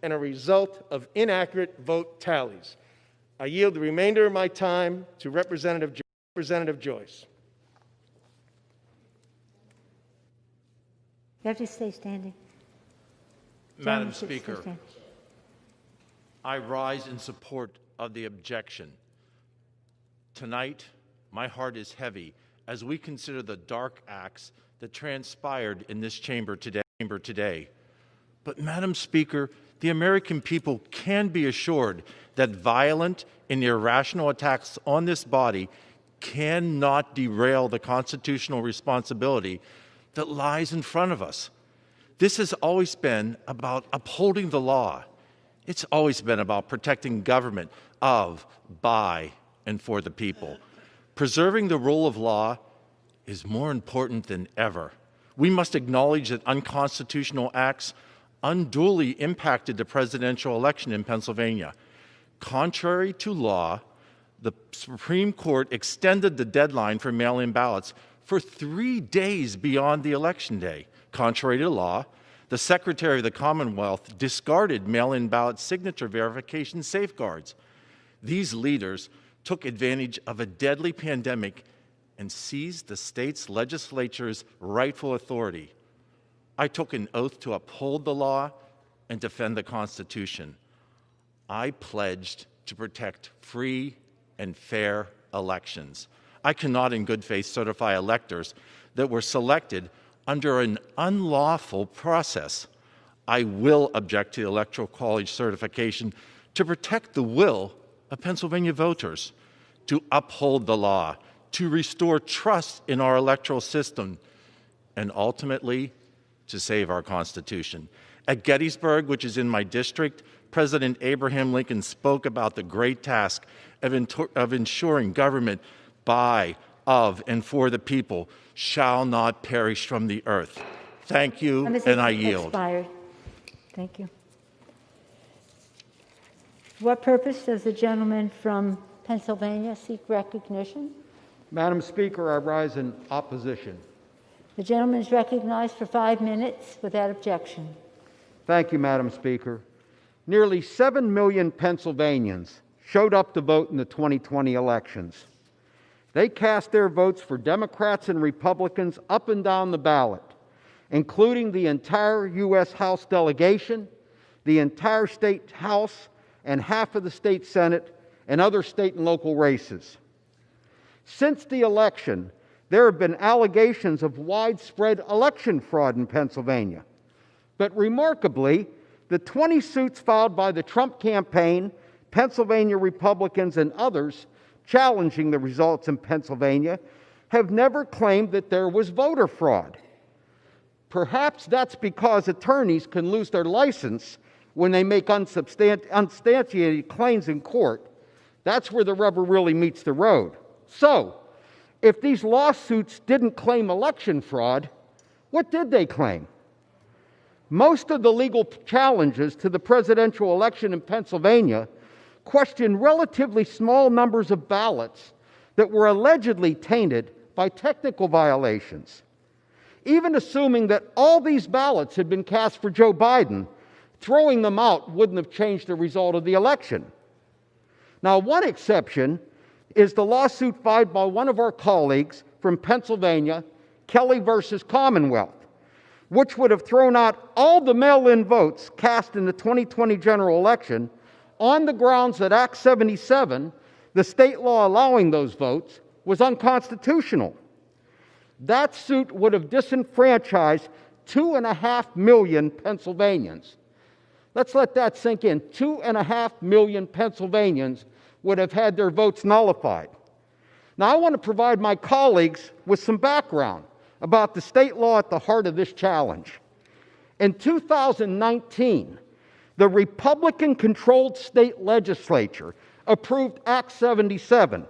and a result of inaccurate vote tallies. I yield the remainder of my time to Representative Joyce. You have to stay standing. Madam Speaker, I rise in support of the objection. Tonight, my heart is heavy as we consider the dark acts that transpired in this chamber today. But, Madam Speaker, the American people can be assured that violent and irrational attacks on this body cannot derail the constitutional responsibility that lies in front of us. This has always been about upholding the law. It's always been about protecting government of, by, and for the people. Preserving the rule of law is more important than ever. We must acknowledge that unconstitutional acts unduly impacted the presidential election in Pennsylvania. Contrary to law, the Supreme Court extended the deadline for mail-in ballots for 3 days beyond the election day. Contrary to law, the Secretary of the Commonwealth discarded mail-in ballot signature verification safeguards. These leaders took advantage of a deadly pandemic and seized the state's legislature's rightful authority. I took an oath to uphold the law and defend the Constitution. I pledged to protect free and fair elections. I cannot in good faith certify electors that were selected under an unlawful process. I will object to the Electoral College certification to protect the will of Pennsylvania voters, to uphold the law, to restore trust in our electoral system, and ultimately to save our Constitution. At Gettysburg, which is in my district, President Abraham Lincoln spoke about the great task of ensuring government by, of, and for the people shall not perish from the earth. Thank you, and I yield. Expired. Thank you. For what purpose does the gentleman from Pennsylvania seek recognition? Madam Speaker, I rise in opposition. The gentleman is recognized for 5 minutes without objection. Thank you, Madam Speaker. Nearly 7 million Pennsylvanians showed up to vote in the 2020 elections. They cast their votes for Democrats and Republicans up and down the ballot, including the entire U.S. House delegation, the entire state House, and half of the state Senate, and other state and local races. Since the election, there have been allegations of widespread election fraud in Pennsylvania. But remarkably, the 20 suits filed by the Trump campaign, Pennsylvania Republicans, and others challenging the results in Pennsylvania have never claimed that there was voter fraud. Perhaps that's because attorneys can lose their license when they make unsubstantiated claims in court. That's where the rubber really meets the road. So, if these lawsuits didn't claim election fraud, what did they claim? Most of the legal challenges to the presidential election in Pennsylvania question relatively small numbers of ballots that were allegedly tainted by technical violations. Even assuming that all these ballots had been cast for Joe Biden, throwing them out wouldn't have changed the result of the election. Now, one exception is the lawsuit filed by one of our colleagues from Pennsylvania, Kelly versus Commonwealth, which would have thrown out all the mail-in votes cast in the 2020 general election on the grounds that Act 77, the state law allowing those votes, was unconstitutional. That suit would have disenfranchised 2.5 million Pennsylvanians. Let's let that sink in. 2.5 million Pennsylvanians would have had their votes nullified. Now, I want to provide my colleagues with some background about the state law at the heart of this challenge. In 2019, the Republican-controlled state legislature approved Act 77,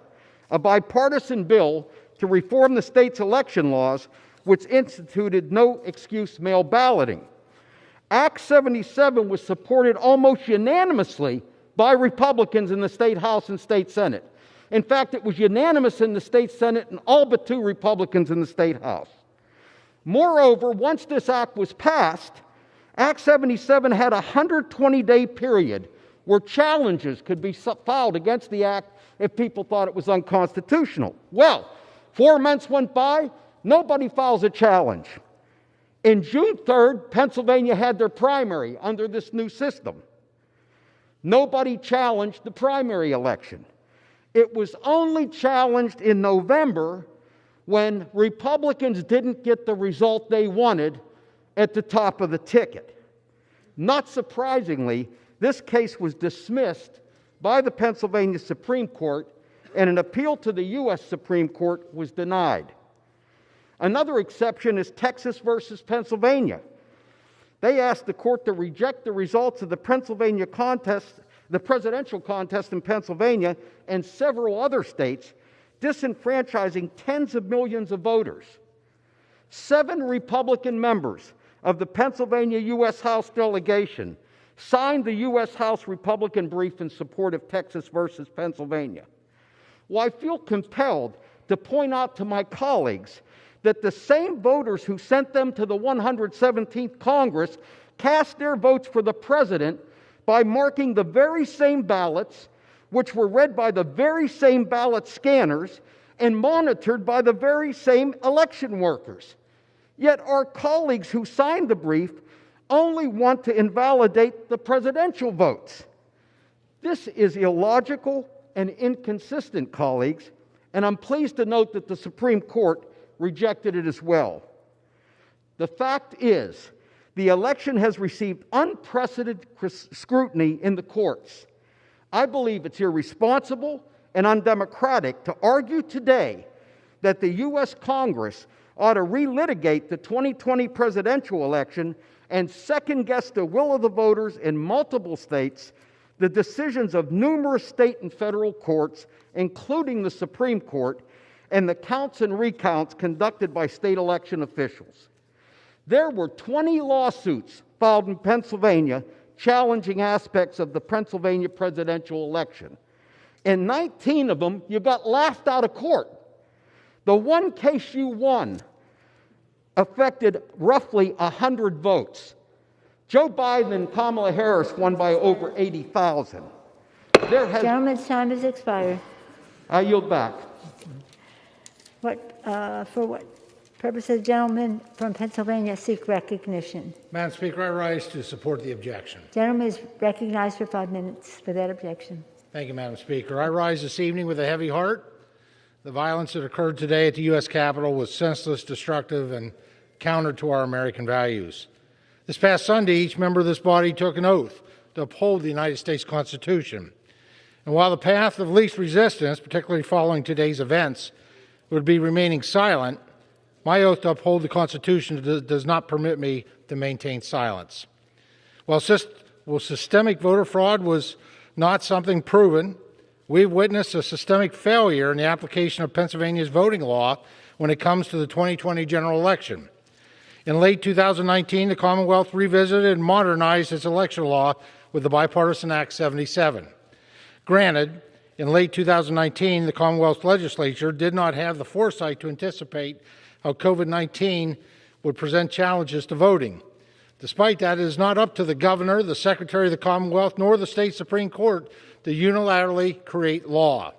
a bipartisan bill to reform the state's election laws, which instituted no-excuse mail balloting. Act 77 was supported almost unanimously by Republicans in the state House and state Senate. In fact, it was unanimous in the state Senate and all but 2 Republicans in the state House. Moreover, once this act was passed, Act 77 had a 120-day period where challenges could be filed against the act if people thought it was unconstitutional. Well, 4 months went by, nobody files a challenge. In June 3rd, Pennsylvania had their primary under this new system. Nobody challenged the primary election. It was only challenged in November when Republicans didn't get the result they wanted at the top of the ticket. Not surprisingly, this case was dismissed by the Pennsylvania Supreme Court, and an appeal to the U.S. Supreme Court was denied. Another exception is Texas versus Pennsylvania. They asked the court to reject the results of the Pennsylvania contest, the presidential contest in Pennsylvania and several other states, disenfranchising tens of millions of voters. 7 Republican members of the Pennsylvania U.S. House delegation signed the U.S. House Republican brief in support of Texas versus Pennsylvania. Well, I feel compelled to point out to my colleagues that the same voters who sent them to the 117th Congress cast their votes for the president by marking the very same ballots, which were read by the very same ballot scanners and monitored by the very same election workers. Yet our colleagues who signed the brief only want to invalidate the presidential votes. This is illogical and inconsistent, colleagues, and I'm pleased to note that the Supreme Court rejected it as well. The fact is, the election has received unprecedented scrutiny in the courts. I believe it's irresponsible and undemocratic to argue today that the U.S. Congress ought to relitigate the 2020 presidential election and second-guess the will of the voters in multiple states, the decisions of numerous state and federal courts, including the Supreme Court, and the counts and recounts conducted by state election officials. There were 20 lawsuits filed in Pennsylvania challenging aspects of the Pennsylvania presidential election. In 19 of them, you got laughed out of court. The one case you won affected roughly 100 votes. Joe Biden and Kamala Harris won by over 80,000. Gentleman's time has expired. I yield back. For what purpose does the gentleman from Pennsylvania seek recognition? Madam Speaker, I rise to support the objection. Gentleman is recognized for 5 minutes for that objection. Thank you, Madam Speaker. I rise this evening with a heavy heart. The violence that occurred today at the U.S. Capitol was senseless, destructive, and counter to our American values. This past Sunday, each member of this body took an oath to uphold the United States Constitution. And while the path of least resistance, particularly following today's events, would be remaining silent, my oath to uphold the Constitution does not permit me to maintain silence. While systemic voter fraud was not something proven, we've witnessed a systemic failure in the application of Pennsylvania's voting law when it comes to the 2020 general election. In late 2019, the Commonwealth revisited and modernized its election law with the bipartisan Act 77. Granted, in late 2019, the Commonwealth legislature did not have the foresight to anticipate how COVID-19 would present challenges to voting. Despite that, it is not up to the governor, the Secretary of the Commonwealth, nor the state Supreme Court to unilaterally create law.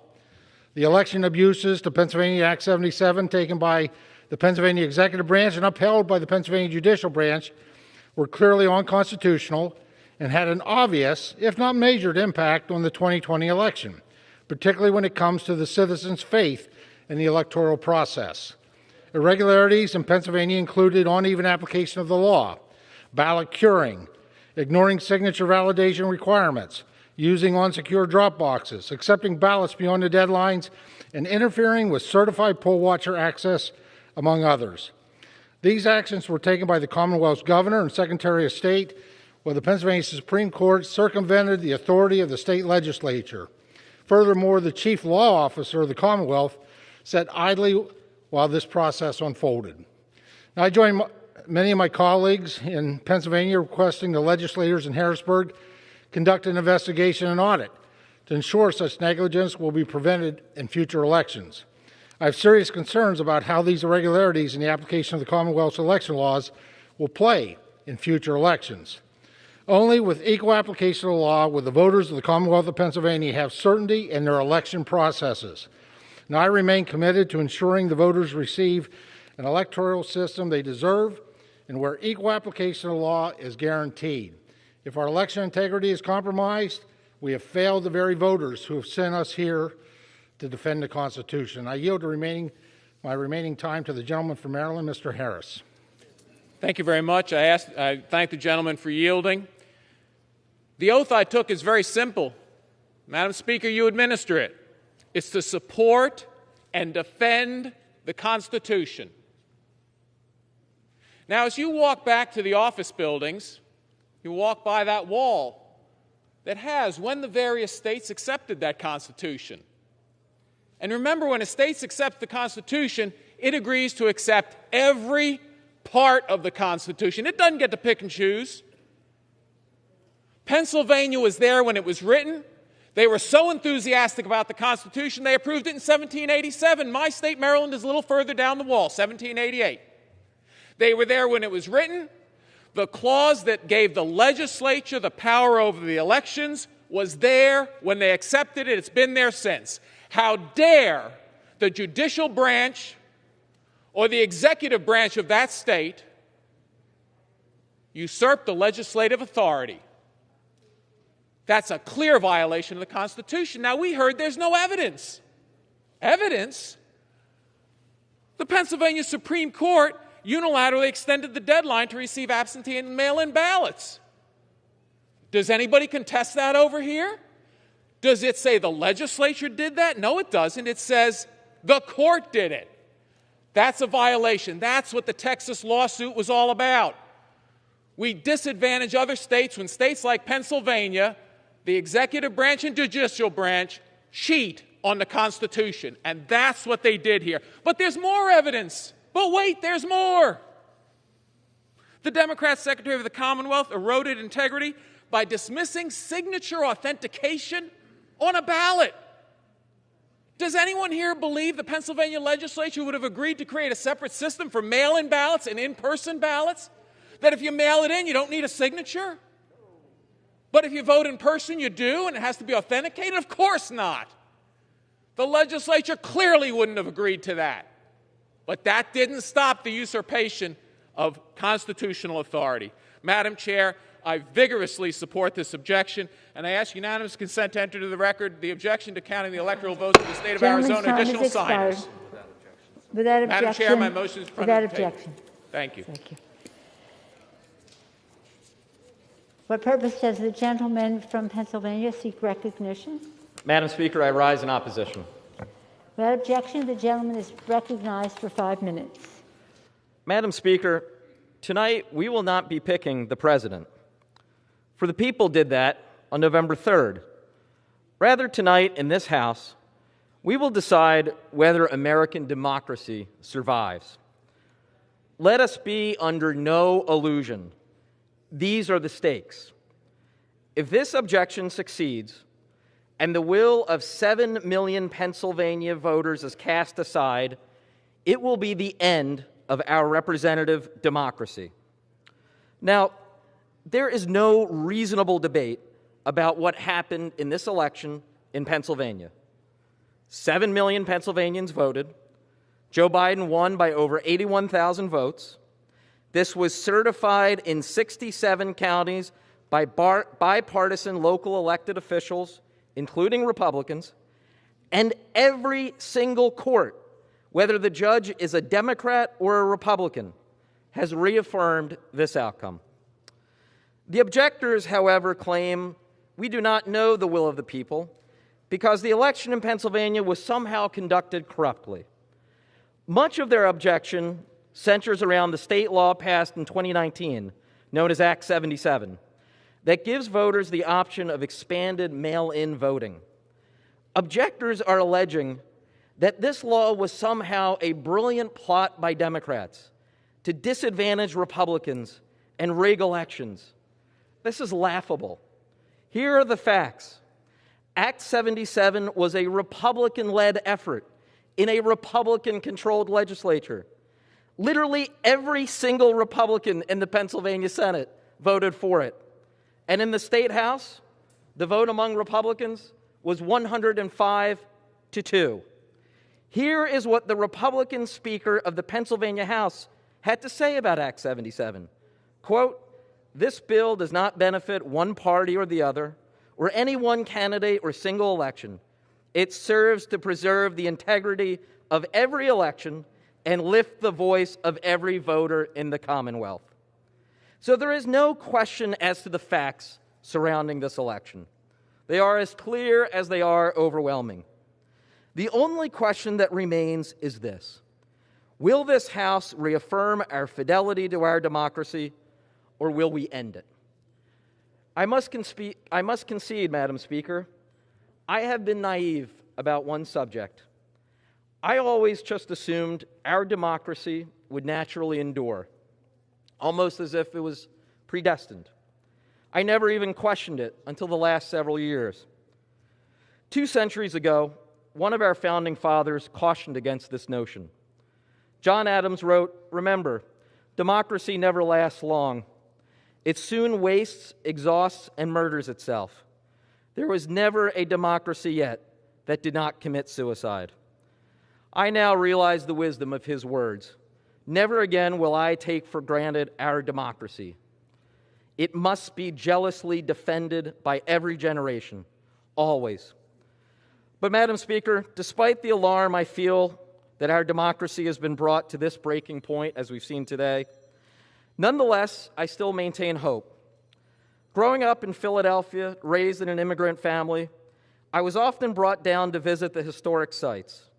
The election abuses to Pennsylvania Act 77 taken by the Pennsylvania Executive Branch and upheld by the Pennsylvania Judicial Branch were clearly unconstitutional and had an obvious, if not measured, impact on the 2020 election, particularly when it comes to the citizens' faith in the electoral process. Irregularities in Pennsylvania included uneven application of the law, ballot curing, ignoring signature validation requirements, using unsecure drop boxes, accepting ballots beyond the deadlines, and interfering with certified poll watcher access, among others. These actions were taken by the Commonwealth's governor and Secretary of State, while the Pennsylvania Supreme Court circumvented the authority of the state legislature. Furthermore, the chief law officer of the Commonwealth sat idly while this process unfolded. Now, I join many of my colleagues in Pennsylvania requesting the legislators in Harrisburg conduct an investigation and audit to ensure such negligence will be prevented in future elections. I have serious concerns about how these irregularities in the application of the Commonwealth's election laws will play in future elections. Only with equal application of the law will the voters of the Commonwealth of Pennsylvania have certainty in their election processes. Now, I remain committed to ensuring the voters receive an electoral system they deserve and where equal application of the law is guaranteed. If our election integrity is compromised, we have failed the very voters who have sent us here to defend the Constitution. I yield my remaining time to the gentleman from Maryland, Mr. Harris. Thank you very much. I thank the gentleman for yielding. The oath I took is very simple. Madam Speaker, you administer it. It's to support and defend the Constitution. Now, as you walk back to the office buildings, you walk by that wall that has when the various states accepted that Constitution. And remember, when a state accepts the Constitution, it agrees to accept every part of the Constitution. It doesn't get to pick and choose. Pennsylvania was there when it was written. They were so enthusiastic about the Constitution, they approved it in 1787. My state, Maryland, is a little further down the wall, 1788. They were there when it was written. The clause that gave the legislature the power over the elections was there when they accepted it. It's been there since. How dare the judicial branch or the executive branch of that state usurp the legislative authority? That's a clear violation of the Constitution. Now, we heard there's no evidence. Evidence? The Pennsylvania Supreme Court unilaterally extended the deadline to receive absentee and mail-in ballots. Does anybody contest that over here? Does it say the legislature did that? No, it doesn't. It says the court did it. That's a violation. That's what the Texas lawsuit was all about. We disadvantage other states when states like Pennsylvania, the executive branch and judicial branch, cheat on the Constitution. And that's what they did here. But there's more evidence. But wait, there's more. The Democrat Secretary of the Commonwealth eroded integrity by dismissing signature authentication on a ballot. Does anyone here believe the Pennsylvania legislature would have agreed to create a separate system for mail-in ballots and in-person ballots? That if you mail it in, you don't need a signature? But if you vote in person, you do, and it has to be authenticated? Of course not. The legislature clearly wouldn't have agreed to that. But that didn't stop the usurpation of constitutional authority. Madam Chair, I vigorously support this objection, and I ask unanimous consent to enter to the record the objection to counting the electoral votes of the state of Arizona additional signers. Without objection. Madam Chair, my motion is without the table. objection. Thank you. Thank you. What purpose does the gentleman from Pennsylvania seek recognition? Madam Speaker, I rise in opposition. Without objection, the gentleman is recognized for 5 minutes. Madam Speaker, tonight we will not be picking the president. For the people did that on November 3rd. Rather, tonight in this House, we will decide whether American democracy survives. Let us be under no illusion. These are the stakes. If this objection succeeds, and the will of 7 million Pennsylvania voters is cast aside, it will be the end of our representative democracy. Now, there is no reasonable debate about what happened in this election in Pennsylvania. 7 million Pennsylvanians voted. Joe Biden won by over 81,000 votes. This was certified in 67 counties by bipartisan local elected officials, including Republicans, and every single court, whether the judge is a Democrat or a Republican, has reaffirmed this outcome. The objectors, however, claim we do not know the will of the people because the election in Pennsylvania was somehow conducted corruptly. Much of their objection centers around the state law passed in 2019, known as Act 77, that gives voters the option of expanded mail-in voting. Objectors are alleging that this law was somehow a brilliant plot by Democrats to disadvantage Republicans and rig elections. This is laughable. Here are the facts. Act 77 was a Republican-led effort in a Republican-controlled legislature. Literally every single Republican in the Pennsylvania Senate voted for it. And in the State House, the vote among Republicans was 105-2. Here is what the Republican Speaker of the Pennsylvania House had to say about Act 77. Quote, "This bill does not benefit one party or the other, or any one candidate or single election. It serves to preserve the integrity of every election and lift the voice of every voter in the Commonwealth." So there is no question as to the facts surrounding this election. They are as clear as they are overwhelming. The only question that remains is this: will this House reaffirm our fidelity to our democracy, or will we end it? I must concede, Madam Speaker, I have been naive about one subject. I always just assumed our democracy would naturally endure, almost as if it was predestined. I never even questioned it until the last several years. 2 centuries ago, one of our founding fathers cautioned against this notion. John Adams wrote, "Remember, democracy never lasts long. It soon wastes, exhausts, and murders itself. There was never a democracy yet that did not commit suicide." I now realize the wisdom of his words. Never again will I take for granted our democracy. It must be jealously defended by every generation, always. But, Madam Speaker, despite the alarm I feel that our democracy has been brought to this breaking point, as we've seen today, nonetheless, I still maintain hope. Growing up in Philadelphia, raised in an immigrant family, I was often brought down to visit the historic sites.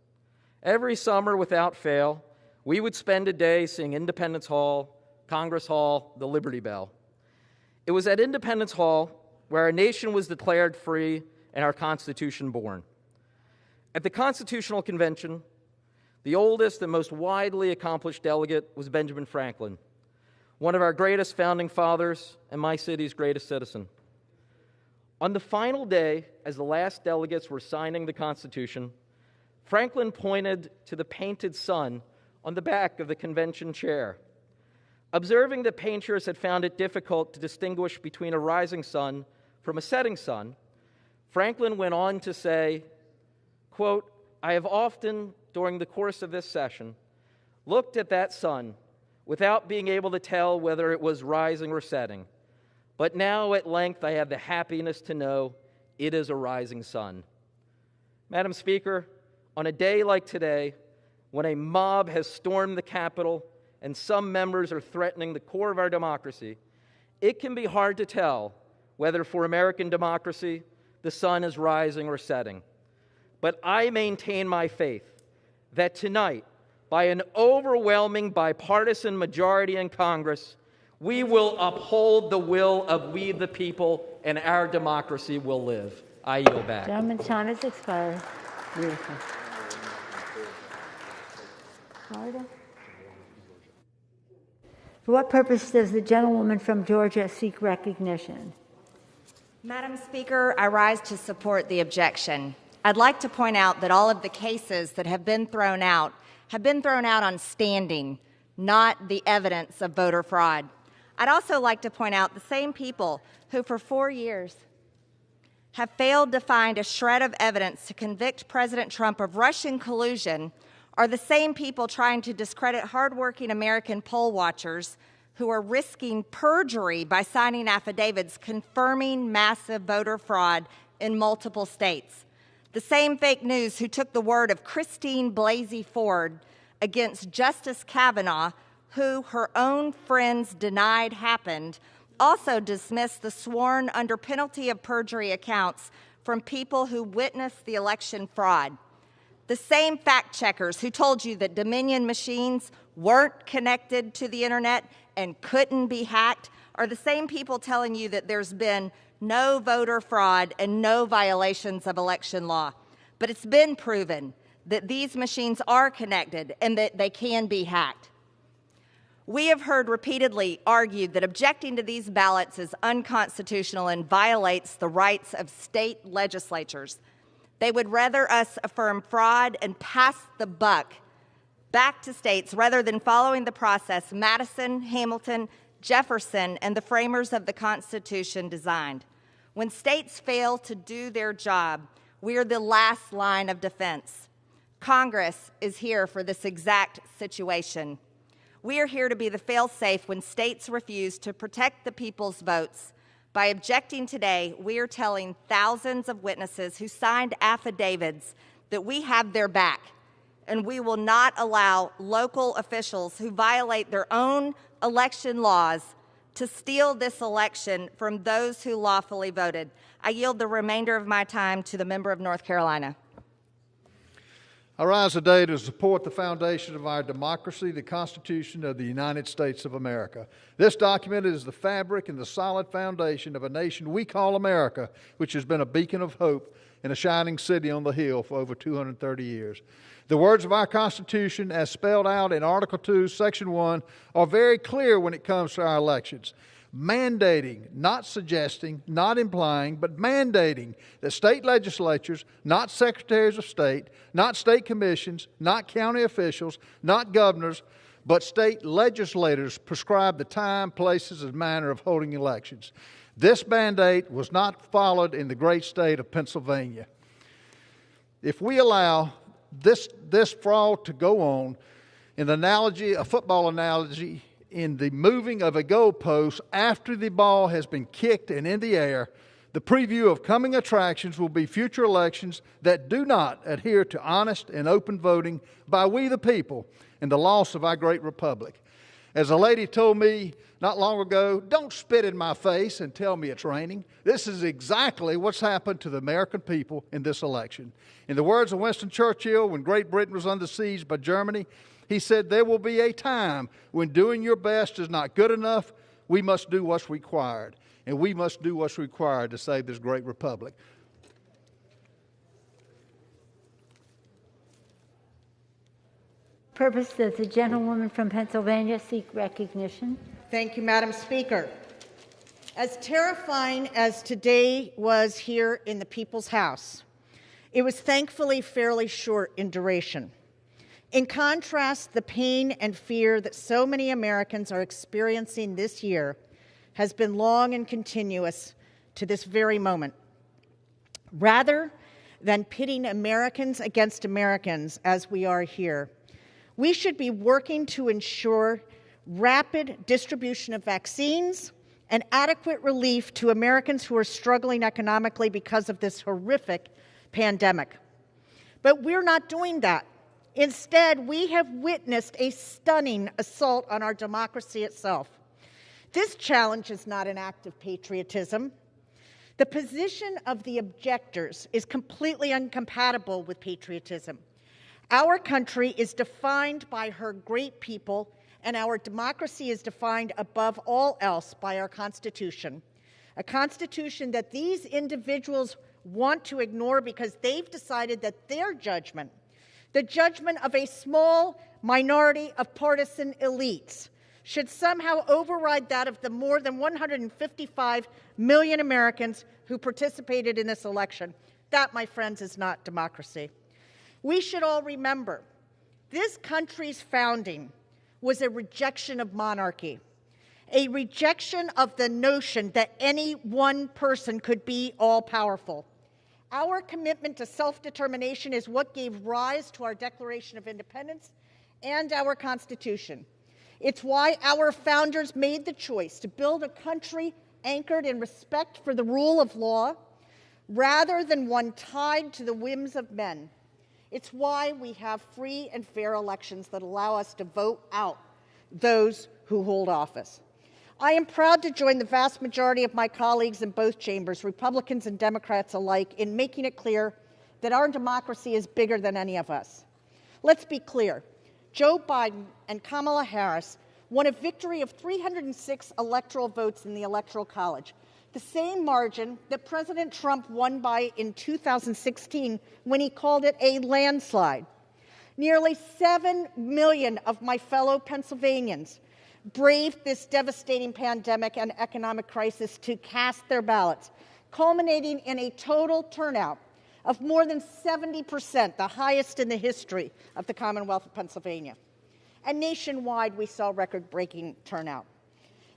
Every summer, without fail, we would spend a day seeing Independence Hall, Congress Hall, the Liberty Bell. It was at Independence Hall where our nation was declared free and our Constitution born. At the Constitutional Convention, the oldest and most widely accomplished delegate was Benjamin Franklin, one of our greatest founding fathers and my city's greatest citizen. On the final day, as the last delegates were signing the Constitution, Franklin pointed to the painted sun on the back of the convention chair. Observing that painters had found it difficult to distinguish between a rising sun from a setting sun, Franklin went on to say, quote, "I have often, during the course of this session, looked at that sun without being able to tell whether it was rising or setting. But now at length I have the happiness to know it is a rising sun." Madam Speaker, on a day like today, when a mob has stormed the Capitol and some members are threatening the core of our democracy, it can be hard to tell whether for American democracy the sun is rising or setting. But I maintain my faith that tonight, by an overwhelming bipartisan majority in Congress, we will uphold the will of we the people, and our democracy will live. I yield back. Gentleman's time has expired. Beautiful. Florida? For what purpose does the gentlewoman from Georgia seek recognition? Madam Speaker, I rise to support the objection. I'd like to point out that all of the cases that have been thrown out on standing, not the evidence of voter fraud. I'd also like to point out the same people who for 4 years have failed to find a shred of evidence to convict President Trump of Russian collusion are the same people trying to discredit hardworking American poll watchers who are risking perjury by signing affidavits confirming massive voter fraud in multiple states. The same fake news who took the word of Christine Blasey Ford against Justice Kavanaugh, who her own friends denied happened, also dismissed the sworn under penalty of perjury accounts from people who witnessed the election fraud. The same fact checkers who told you that Dominion machines weren't connected to the internet and couldn't be hacked are the same people telling you that there's been no voter fraud and no violations of election law. But it's been proven that these machines are connected and that they can be hacked. We have heard repeatedly argued that objecting to these ballots is unconstitutional and violates the rights of state legislatures. They would rather us affirm fraud and pass the buck back to states rather than following the process Madison, Hamilton, Jefferson, and the framers of the Constitution designed. When states fail to do their job, we are the last line of defense. Congress is here for this exact situation. We are here to be the fail-safe when states refuse to protect the people's votes. By objecting today, we are telling thousands of witnesses who signed affidavits that we have their back, and we will not allow local officials who violate their own election laws to steal this election from those who lawfully voted. I yield the remainder of my time to the member of North Carolina. I rise today to support the foundation of our democracy, the Constitution of the United States of America. This document is the fabric and the solid foundation of a nation we call America, which has been a beacon of hope and a shining city on the hill for over 230 years. The words of our Constitution, as spelled out in Article 2, Section 1, are very clear when it comes to our elections. Mandating, not suggesting, not implying, but mandating that state legislatures, not secretaries of state, not state commissions, not county officials, not governors, but state legislators prescribe the time, places, and manner of holding elections. This mandate was not followed in the great state of Pennsylvania. If we allow this fraud to go on, in a football analogy, in the moving of a goalpost after the ball has been kicked and in the air, the preview of coming attractions will be future elections that do not adhere to honest and open voting by we the people and the loss of our great republic. As a lady told me not long ago, don't spit in my face and tell me it's raining. This is exactly what's happened to the American people in this election. In the words of Winston Churchill, when Great Britain was under siege by Germany, he said, there will be a time when doing your best is not good enough. We must do what's required. And we must do what's required to save this great republic. Purpose does the gentlewoman from Pennsylvania seek recognition? Thank you, Madam Speaker. As terrifying as today was here in the People's House, it was thankfully fairly short in duration. In contrast, the pain and fear that so many Americans are experiencing this year has been long and continuous to this very moment. Rather than pitting Americans against Americans as we are here, we should be working to ensure rapid distribution of vaccines and adequate relief to Americans who are struggling economically because of this horrific pandemic. But we're not doing that. Instead, we have witnessed a stunning assault on our democracy itself. This challenge is not an act of patriotism. The position of the objectors is completely incompatible with patriotism. Our country is defined by her great people, and our democracy is defined above all else by our Constitution, a Constitution that these individuals want to ignore because they've decided that their judgment, the judgment of a small minority of partisan elites, should somehow override that of the more than 155 million Americans who participated in this election. That, my friends, is not democracy. We should all remember, this country's founding was a rejection of monarchy, a rejection of the notion that any one person could be all-powerful. Our commitment to self-determination is what gave rise to our Declaration of Independence and our Constitution. It's why our founders made the choice to build a country anchored in respect for the rule of law rather than one tied to the whims of men. It's why we have free and fair elections that allow us to vote out those who hold office. I am proud to join the vast majority of my colleagues in both chambers, Republicans and Democrats alike, in making it clear that our democracy is bigger than any of us. Let's be clear. Joe Biden and Kamala Harris won a victory of 306 electoral votes in the Electoral College, the same margin that President Trump won by in 2016 when he called it a landslide. Nearly 7 million of my fellow Pennsylvanians braved this devastating pandemic and economic crisis to cast their ballots, culminating in a total turnout of more than 70%, the highest in the history of the Commonwealth of Pennsylvania. And nationwide, we saw record-breaking turnout.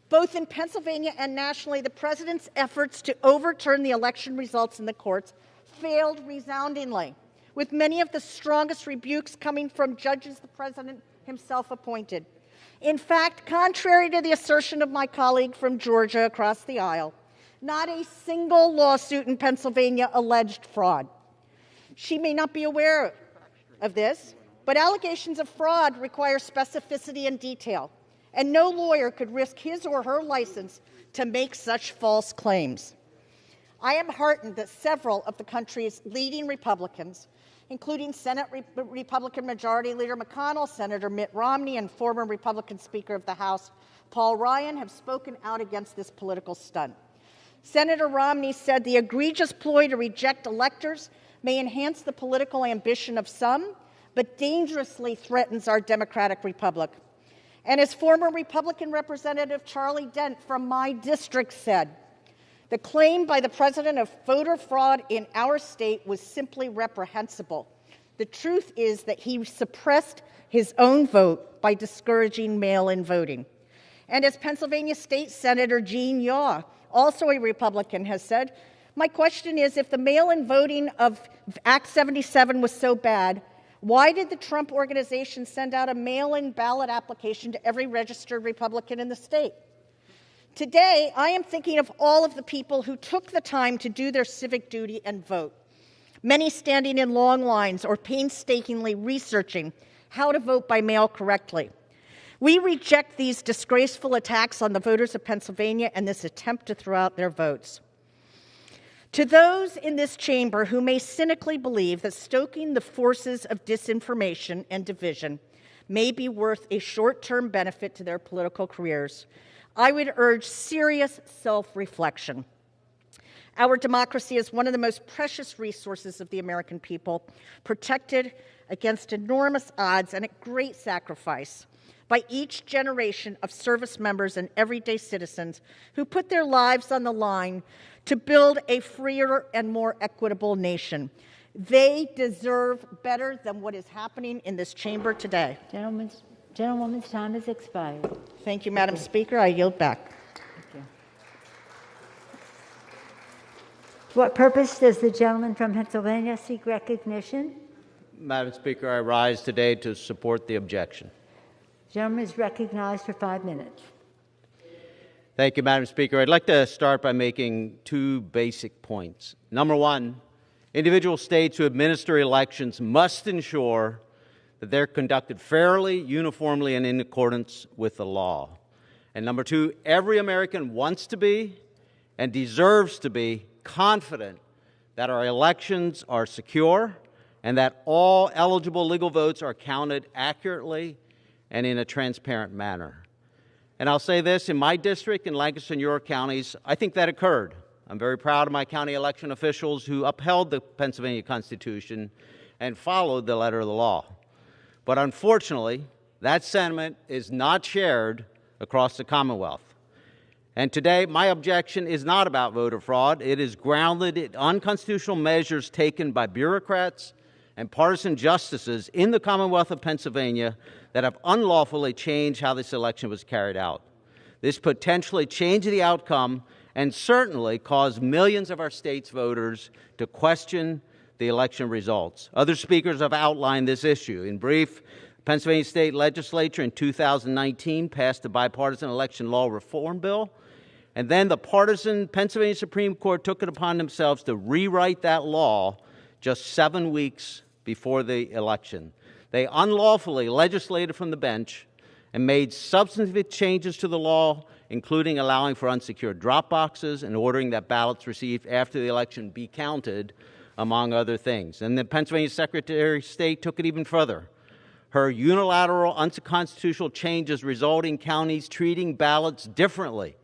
Both in Pennsylvania and nationally, the president's efforts to overturn the election results in the courts failed resoundingly, with many of the strongest rebukes coming from judges the president himself appointed. In fact, contrary to the assertion of my colleague from Georgia across the aisle, not a single lawsuit in Pennsylvania alleged fraud. She may not be aware of this, but allegations of fraud require specificity and detail, and no lawyer could risk his or her license to make such false claims. I am heartened that several of the country's leading Republicans, including Senate Republican Majority Leader McConnell, Senator Mitt Romney, and former Republican Speaker of the House Paul Ryan, have spoken out against this political stunt. Senator Romney said the egregious ploy to reject electors may enhance the political ambition of some, but dangerously threatens our democratic republic. And as former Republican Representative Charlie Dent from my district said, the claim by the president of voter fraud in our state was simply reprehensible. The truth is that he suppressed his own vote by discouraging mail-in voting. And as Pennsylvania State Senator Gene Yaw, also a Republican, has said, my question is, if the mail-in voting of Act 77 was so bad, why did the Trump organization send out a mail-in ballot application to every registered Republican in the state? Today, I am thinking of all of the people who took the time to do their civic duty and vote, many standing in long lines or painstakingly researching how to vote by mail correctly. We reject these disgraceful attacks on the voters of Pennsylvania and this attempt to throw out their votes. To those in this chamber who may cynically believe that stoking the forces of disinformation and division may be worth a short-term benefit to their political careers, I would urge serious self-reflection. Our democracy is one of the most precious resources of the American people, protected against enormous odds and at great sacrifice by each generation of service members and everyday citizens who put their lives on the line to build a freer and more equitable nation. They deserve better than what is happening in this chamber today. Gentlewoman's time has expired. Thank you, Madam Speaker. I yield back. Thank you. For what purpose does the gentleman from Pennsylvania seek recognition? Madam Speaker, I rise today to support the objection. The gentleman is recognized for 5 minutes. Thank you, Madam Speaker. I'd like to start by making 2 basic points. Number 1, individual states who administer elections must ensure that they're conducted fairly, uniformly, and in accordance with the law. And number 2, every American wants to be and deserves to be confident that our elections are secure and that all eligible legal votes are counted accurately and in a transparent manner. And I'll say this, in my district, in Lancaster and York counties, I think that occurred. I'm very proud of my county election officials who upheld the Pennsylvania Constitution and followed the letter of the law. But unfortunately, that sentiment is not shared across the Commonwealth. And today, my objection is not about voter fraud. It is grounded in unconstitutional measures taken by bureaucrats and partisan justices in the Commonwealth of Pennsylvania that have unlawfully changed how this election was carried out. This potentially changed the outcome and certainly caused millions of our state's voters to question the election results. Other speakers have outlined this issue. In brief, the Pennsylvania State Legislature in 2019 passed the bipartisan election law reform bill, and then the partisan Pennsylvania Supreme Court took it upon themselves to rewrite that law just 7 weeks before the election. They unlawfully legislated from the bench and made substantive changes to the law, including allowing for unsecured drop boxes and ordering that ballots received after the election be counted, among other things. And the Pennsylvania Secretary of State took it even further. Her unilateral, unconstitutional changes resulted in counties treating ballots differently,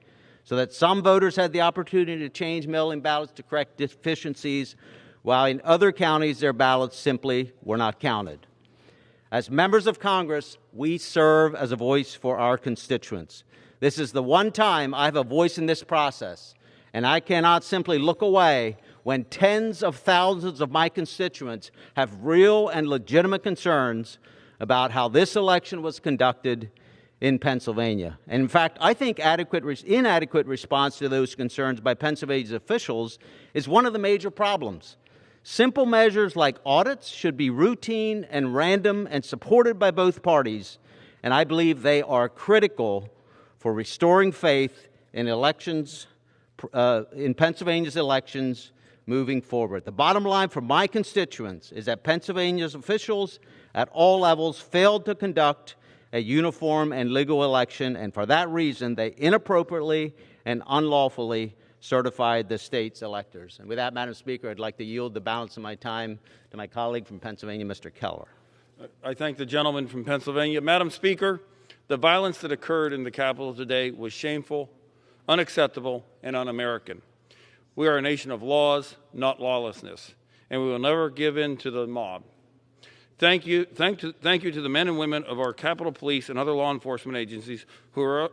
so that some voters had the opportunity to change mail-in ballots to correct deficiencies, while in other counties their ballots simply were not counted. As members of Congress, we serve as a voice for our constituents. This is the one time I have a voice in this process, and I cannot simply look away when tens of thousands of my constituents have real and legitimate concerns about how this election was conducted in Pennsylvania. And in fact, I think inadequate response to those concerns by Pennsylvania's officials is one of the major problems. Simple measures like audits should be routine and random and supported by both parties, and I believe they are critical for restoring faith in elections, in Pennsylvania's elections moving forward. The bottom line for my constituents is that Pennsylvania's officials at all levels failed to conduct a uniform and legal election, and for that reason, they inappropriately and unlawfully certified the state's electors. And with that, Madam Speaker, I'd like to yield the balance of my time to my colleague from Pennsylvania, Mr. Keller. I thank the gentleman from Pennsylvania. Madam Speaker, the violence that occurred in the Capitol today was shameful, unacceptable, and un-American. We are a nation of laws, not lawlessness, and we will never give in to the mob. Thank you to the men and women of our Capitol Police and other law enforcement agencies who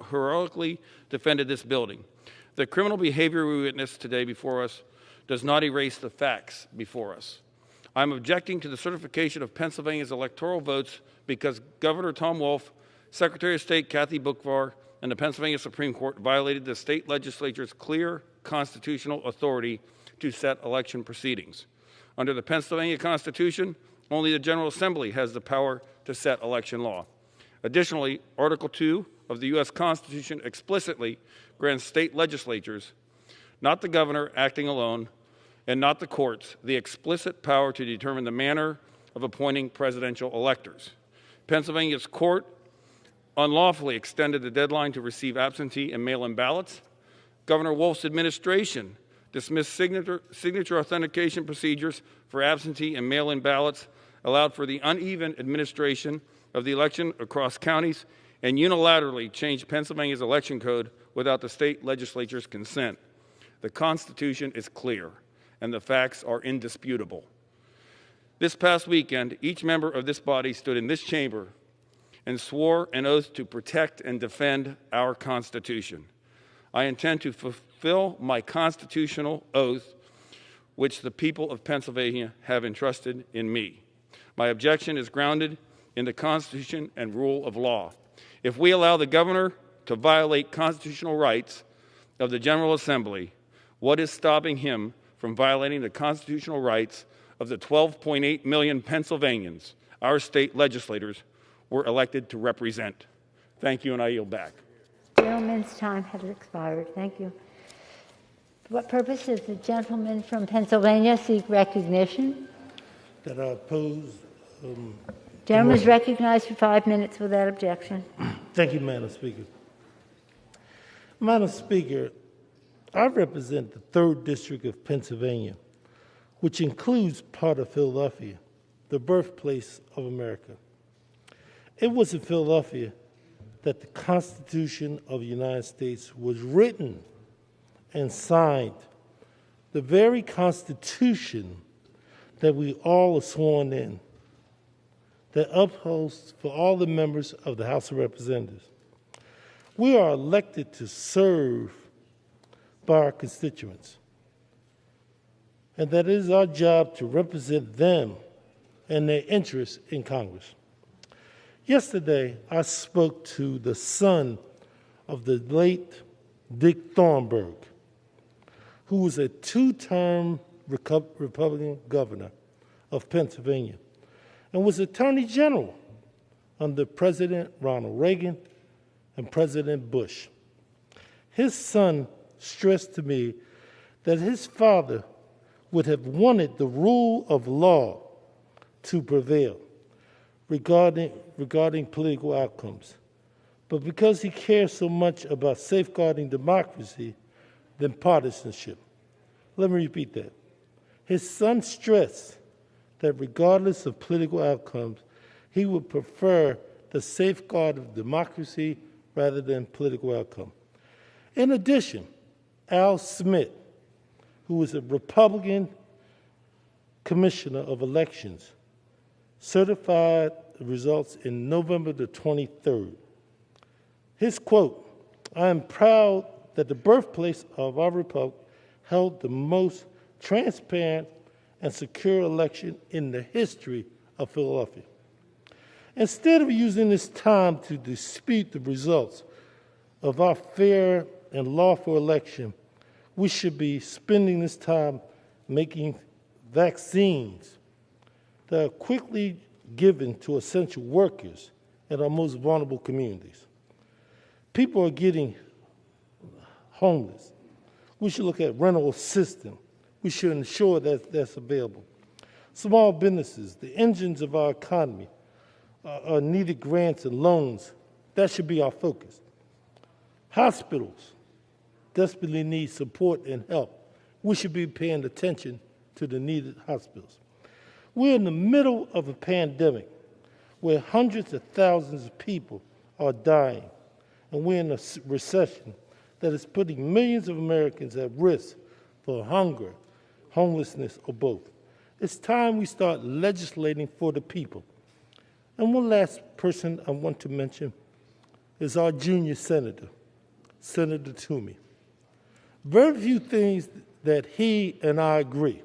heroically defended this building. The criminal behavior we witnessed today before us does not erase the facts before us. I'm objecting to the certification of Pennsylvania's electoral votes because Governor Tom Wolf, Secretary of State Kathy Boockvar, and the Pennsylvania Supreme Court violated the state legislature's clear constitutional authority to set election proceedings. Under the Pennsylvania Constitution, only the General Assembly has the power to set election law. Additionally, Article 2 of the U.S. Constitution explicitly grants state legislatures, not the governor acting alone, and not the courts, the explicit power to determine the manner of appointing presidential electors. Pennsylvania's court unlawfully extended the deadline to receive absentee and mail-in ballots. Governor Wolf's administration dismissed signature authentication procedures for absentee and mail-in ballots, allowed for the uneven administration of the election across counties, and unilaterally changed Pennsylvania's election code without the state legislature's consent. The Constitution is clear, and the facts are indisputable. This past weekend, each member of this body stood in this chamber and swore an oath to protect and defend our Constitution. I intend to fulfill my constitutional oath, which the people of Pennsylvania have entrusted in me. My objection is grounded in the Constitution and rule of law. If we allow the governor to violate constitutional rights of the General Assembly, what is stopping him from violating the constitutional rights of the 12.8 million Pennsylvanians our state legislators were elected to represent? Thank you, and I yield back. The gentleman's time has expired. Thank you. For what purpose does the gentleman from Pennsylvania seek recognition? That I oppose. Gentleman is recognized for 5 minutes without objection. Thank you, Madam Speaker. Madam Speaker, I represent the 3rd District of Pennsylvania, which includes part of Philadelphia, the birthplace of America. It was in Philadelphia that the Constitution of the United States was written and signed, the very Constitution that we all are sworn in, that upholds for all the members of the House of Representatives. We are elected to serve by our constituents, and that it is our job to represent them and their interests in Congress. Yesterday, I spoke to the son of the late Dick Thornburgh, who was a 2-term Republican governor of Pennsylvania and was Attorney General under President Ronald Reagan and President Bush. His son stressed to me that his father would have wanted the rule of law to prevail regarding political outcomes. But because he cares so much about safeguarding democracy than partisanship. Let me repeat that. His son stressed that regardless of political outcomes, he would prefer the safeguard of democracy rather than political outcome. In addition, Al Smith, who was a Republican commissioner of elections, certified the results in November the 23rd. His quote, "I am proud that the birthplace of our republic held the most transparent, and secure election in the history of Philadelphia. Instead of using this time to dispute the results of our fair and lawful election, we should be spending this time making vaccines that are quickly given to essential workers in our most vulnerable communities. People are getting homeless. We should look at rental assistance. We should ensure that that's available. Small businesses, the engines of our economy, are needed grants and loans. That should be our focus. Hospitals desperately need support and help. We should be paying attention to the needed hospitals. We're in the middle of a pandemic where hundreds of thousands of people are dying, and we're in a recession that is putting millions of Americans at risk for hunger, homelessness, or both. It's time we start legislating for the people. And one last person I want to mention is our junior senator, Senator Toomey. Very few things that he and I agree,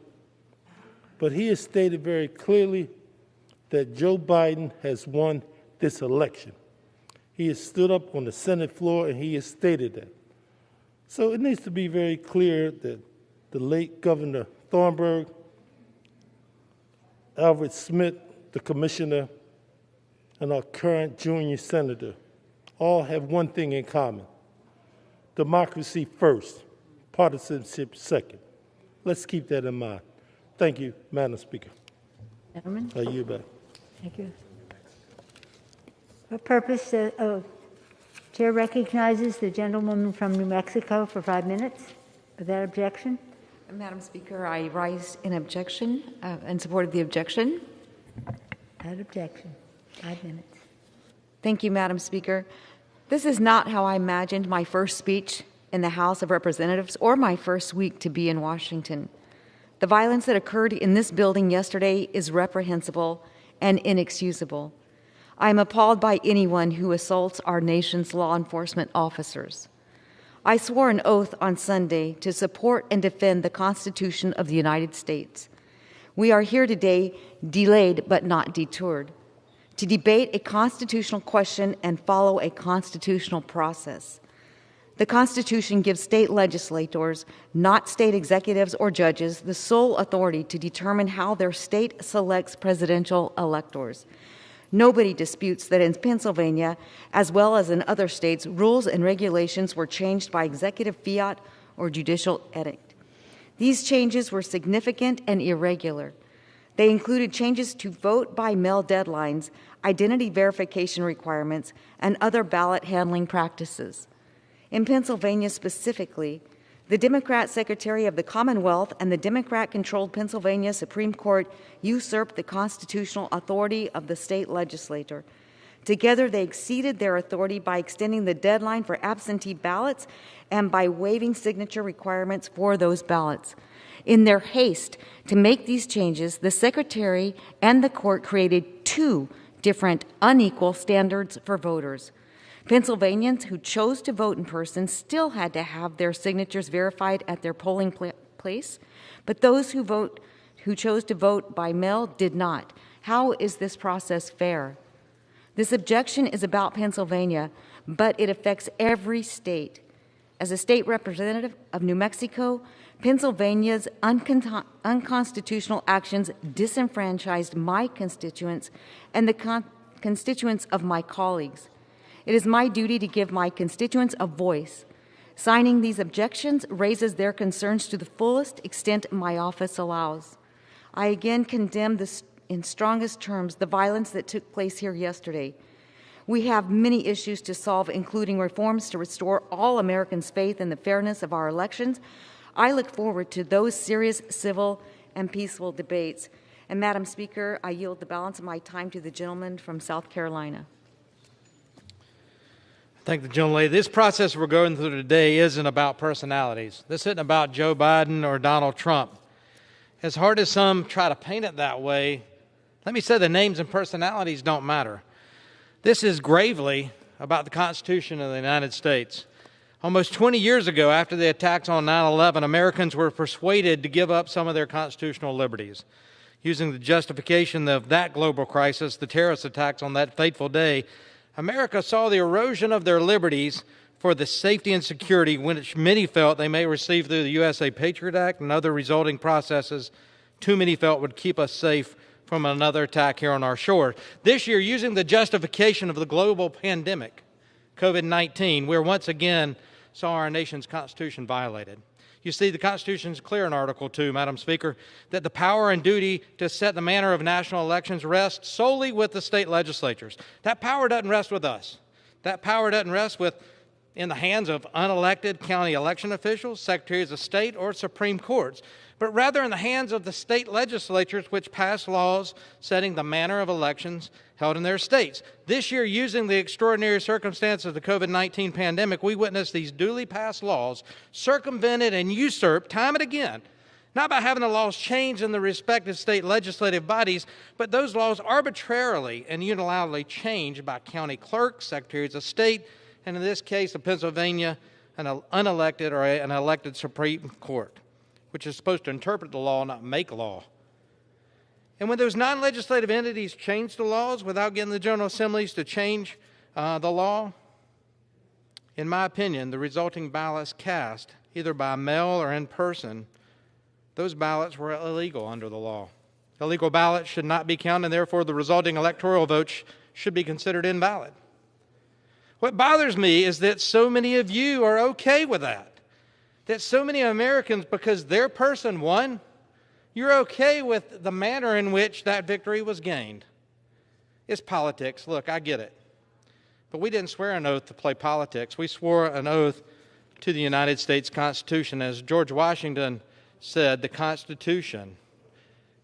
but he has stated very clearly that Joe Biden has won this election. He has stood up on the Senate floor and he has stated that. So it needs to be very clear that the late Governor Thornburg, Alfred Smith, the commissioner, and our current junior senator all have one thing in common: democracy first, partisanship second. Let's keep that in mind. Thank you, Madam Speaker. Gentlemen? I yield back. Thank you. For purpose, Chair recognizes the gentlewoman from New Mexico for 5 minutes. Without objection? Madam Speaker, I rise in objection, in support of the objection. Without objection. 5 minutes. Thank you, Madam Speaker. This is not how I imagined my first speech in the House of Representatives or my first week to be in Washington. The violence that occurred in this building yesterday is reprehensible and inexcusable. I am appalled by anyone who assaults our nation's law enforcement officers. I swore an oath on Sunday to support and defend the Constitution of the United States. We are here today, delayed but not deterred, to debate a constitutional question and follow a constitutional process. The Constitution gives state legislators, not state executives or judges, the sole authority to determine how their state selects presidential electors. Nobody disputes that in Pennsylvania, as well as in other states, rules and regulations were changed by executive fiat or judicial edict. These changes were significant and irregular. They included changes to vote-by-mail deadlines, identity verification requirements, and other ballot handling practices. In Pennsylvania specifically, the Democrat Secretary of the Commonwealth and the Democrat-controlled Pennsylvania Supreme Court usurped the constitutional authority of the state legislature. Together, they exceeded their authority by extending the deadline for absentee ballots and by waiving signature requirements for those ballots. In their haste to make these changes, the Secretary and the court created two different, unequal standards for voters. Pennsylvanians who chose to vote in person still had to have their signatures verified at their polling place, but those who chose to vote by mail did not. How is this process fair? This objection is about Pennsylvania, but it affects every state. As a state representative of New Mexico, Pennsylvania's unconstitutional actions disenfranchised my constituents and the constituents of my colleagues. It is my duty to give my constituents a voice. Signing these objections raises their concerns to the fullest extent my office allows. I again condemn in strongest terms the violence that took place here yesterday. We have many issues to solve, including reforms to restore all Americans' faith in the fairness of our elections. I look forward to those serious, civil, and peaceful debates. And Madam Speaker, I yield the balance of my time to the gentleman from South Carolina. Thank the gentlelady. This process we're going through today isn't about personalities. This isn't about Joe Biden or Donald Trump. As hard as some try to paint it that way, let me say the names and personalities don't matter. This is gravely about the Constitution of the United States. Almost 20 years ago, after the attacks on 9/11, Americans were persuaded to give up some of their constitutional liberties. Using the justification of that global crisis, the terrorist attacks on that fateful day, America saw the erosion of their liberties for the safety and security which many felt they may receive through the USA Patriot Act and other resulting processes too many felt would keep us safe from another attack here on our shore. This year, using the justification of the global pandemic, COVID-19, we're once again saw our nation's Constitution violated. You see, the Constitution is clear in Article 2, Madam Speaker, that the power and duty to set the manner of national elections rests solely with the state legislatures. That power doesn't rest with us. That power doesn't rest in the hands of unelected county election officials, secretaries of state, or Supreme Courts, but rather in the hands of the state legislatures which pass laws setting the manner of elections held in their states. This year, using the extraordinary circumstances of the COVID-19 pandemic, we witnessed these duly passed laws circumvented and usurped time and again, not by having the laws changed in the respective state legislative bodies, but those laws arbitrarily and unilaterally changed by county clerks, secretaries of state, and in this case of Pennsylvania, an unelected or an elected Supreme Court, which is supposed to interpret the law, not make law. And when those non-legislative entities change the laws without getting the General Assemblies to change the law, in my opinion, the resulting ballots cast, either by mail or in person, those ballots were illegal under the law. Illegal ballots should not be counted, and therefore the resulting electoral votes should be considered invalid. What bothers me is that so many of you are okay with that. That so many Americans, because their person won, you're okay with the manner in which that victory was gained. It's politics. Look, I get it. But we didn't swear an oath to play politics. We swore an oath to the United States Constitution. As George Washington said, the Constitution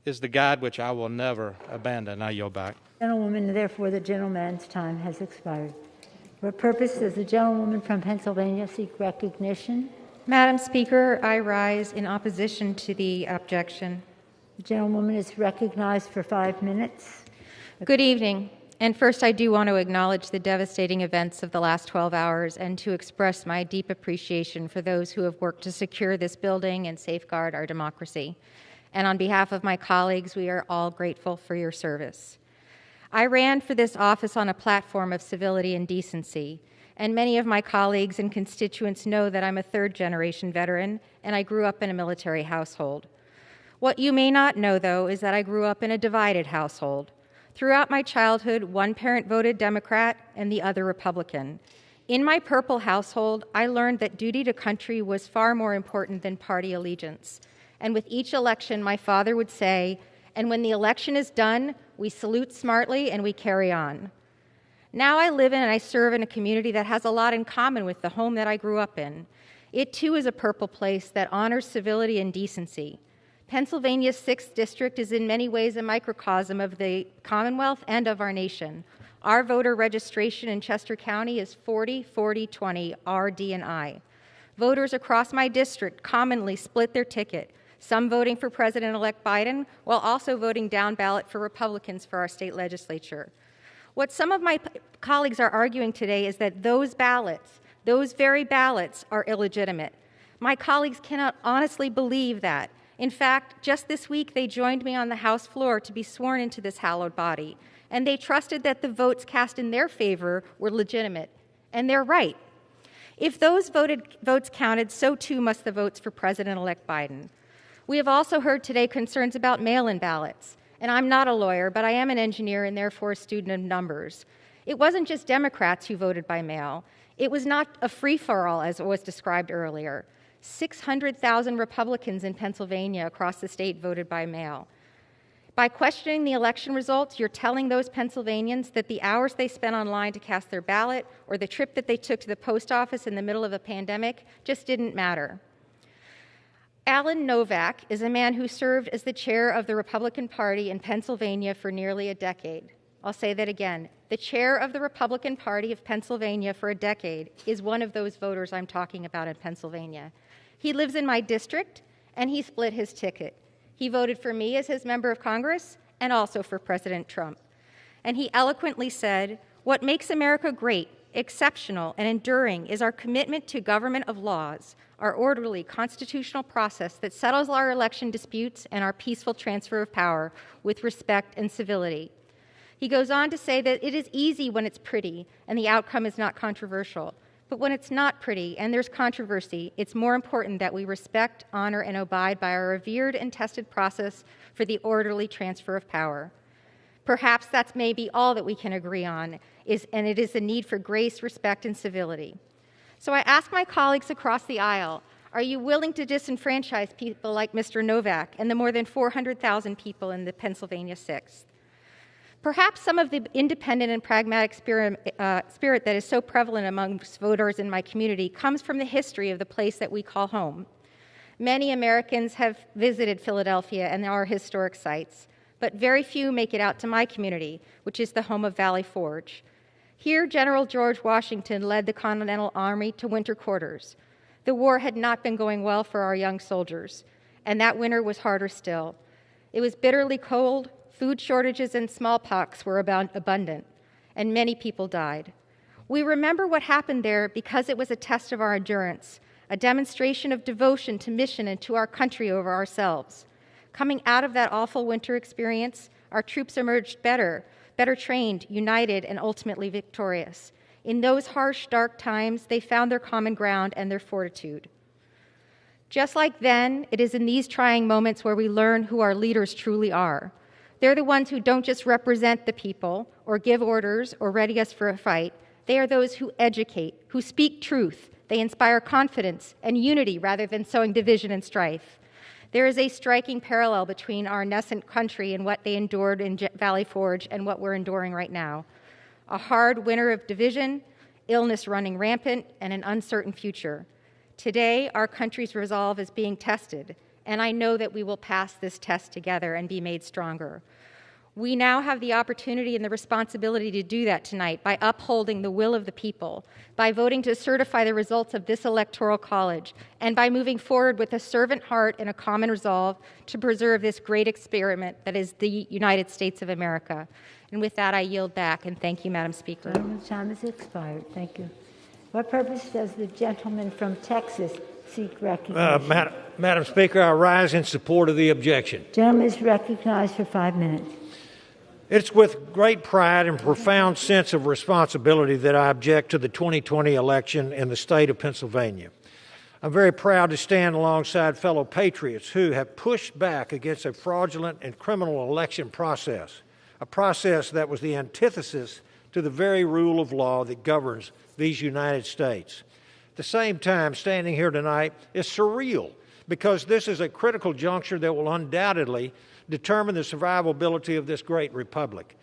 is the guide which I will never abandon. I yield back. Gentlewoman, therefore, the gentleman's time has expired. For what purpose does the gentlewoman from Pennsylvania seek recognition? Madam Speaker, I rise in opposition to the objection. The gentlewoman is recognized for 5 minutes. Good evening. And first, I do want to acknowledge the devastating events of the last 12 hours and to express my deep appreciation for those who have worked to secure this building and safeguard our democracy. And on behalf of my colleagues, we are all grateful for your service. I ran for this office on a platform of civility and decency. And many of my colleagues and constituents know that I'm a third-generation veteran, and I grew up in a military household. What you may not know, though, is that I grew up in a divided household. Throughout my childhood, one parent voted Democrat and the other Republican. In my purple household, I learned that duty to country was far more important than party allegiance. And with each election, my father would say, "And when the election is done, we salute smartly and we carry on." Now I live in and I serve in a community that has a lot in common with the home that I grew up in. It too is a purple place that honors civility and decency. Pennsylvania's 6th District is in many ways a microcosm of the Commonwealth and of our nation. Our voter registration in Chester County is 40-40-20, R, D, and I. Voters across my district commonly split their ticket, some voting for President-elect Biden while also voting down ballot for Republicans for our state legislature. What some of my colleagues are arguing today is that those ballots, those very ballots, are illegitimate. My colleagues cannot honestly believe that. In fact, just this week, they joined me on the House floor to be sworn into this hallowed body, and they trusted that the votes cast in their favor were legitimate, and they're right. If those votes counted, so too must the votes for President-elect Biden. We have also heard today concerns about mail-in ballots. And I'm not a lawyer, but I am an engineer and therefore a student of numbers. It wasn't just Democrats who voted by mail. It was not a free-for-all, as it was described earlier. 600,000 Republicans in Pennsylvania across the state voted by mail. By questioning the election results, you're telling those Pennsylvanians that the hours they spent online to cast their ballot or the trip that they took to the post office in the middle of a pandemic just didn't matter. Alan Novak is a man who served as the chair of the Republican Party in Pennsylvania for nearly a decade. I'll say that again. The chair of the Republican Party of Pennsylvania for a decade is one of those voters I'm talking about in Pennsylvania. He lives in my district, and he split his ticket. He voted for me as his member of Congress and also for President Trump. And he eloquently said, "What makes America great exceptional, and enduring is our commitment to government of laws, our orderly constitutional process that settles our election disputes and our peaceful transfer of power with respect and civility. He goes on to say that it is easy when it's pretty and the outcome is not controversial. But when it's not pretty and there's controversy, it's more important that we respect, honor, and abide by our revered and tested process for the orderly transfer of power. Perhaps that's maybe all that we can agree on, and it is the need for grace, respect, and civility. So I ask my colleagues across the aisle, are you willing to disenfranchise people like Mr. Novak and the more than 400,000 people in the Pennsylvania 6th? Perhaps some of the independent and pragmatic spirit that is so prevalent amongst voters in my community comes from the history of the place that we call home. Many Americans have visited Philadelphia and our historic sites, but very few make it out to my community, which is the home of Valley Forge. Here, General George Washington led the Continental Army to winter quarters. The war had not been going well for our young soldiers, and that winter was harder still. It was bitterly cold. Food shortages and smallpox were abundant, and many people died. We remember what happened there because it was a test of our endurance, a demonstration of devotion to mission and to our country over ourselves. Coming out of that awful winter experience, our troops emerged better trained, united, and ultimately victorious. In those harsh, dark times, they found their common ground and their fortitude. Just like then, it is in these trying moments where we learn who our leaders truly are. They're the ones who don't just represent the people or give orders or ready us for a fight. They are those who educate, who speak truth. They inspire confidence and unity rather than sowing division and strife. There is a striking parallel between our nascent country and what they endured in Valley Forge and what we're enduring right now. A hard winter of division, illness running rampant, and an uncertain future. Today, our country's resolve is being tested, and I know that we will pass this test together and be made stronger. We now have the opportunity and the responsibility to do that tonight by upholding the will of the people, by voting to certify the results of this electoral college, and by moving forward with a servant heart and a common resolve to preserve this great experiment that is the United States of America. And with that, I yield back, and thank you, Madam Speaker. Gentleman's time has expired. Thank you. What purpose does the gentleman from Texas seek recognition? Madam Speaker, I rise in support of the objection. Gentleman is recognized for 5 minutes. It's with great pride and profound sense of responsibility that I object to the 2020 election in the state of Pennsylvania. I'm very proud to stand alongside fellow patriots who have pushed back against a fraudulent and criminal election process, a process that was the antithesis to the very rule of law that governs these United States. At the same time, standing here tonight is surreal because this is a critical juncture that will undoubtedly determine the survivability of this great republic.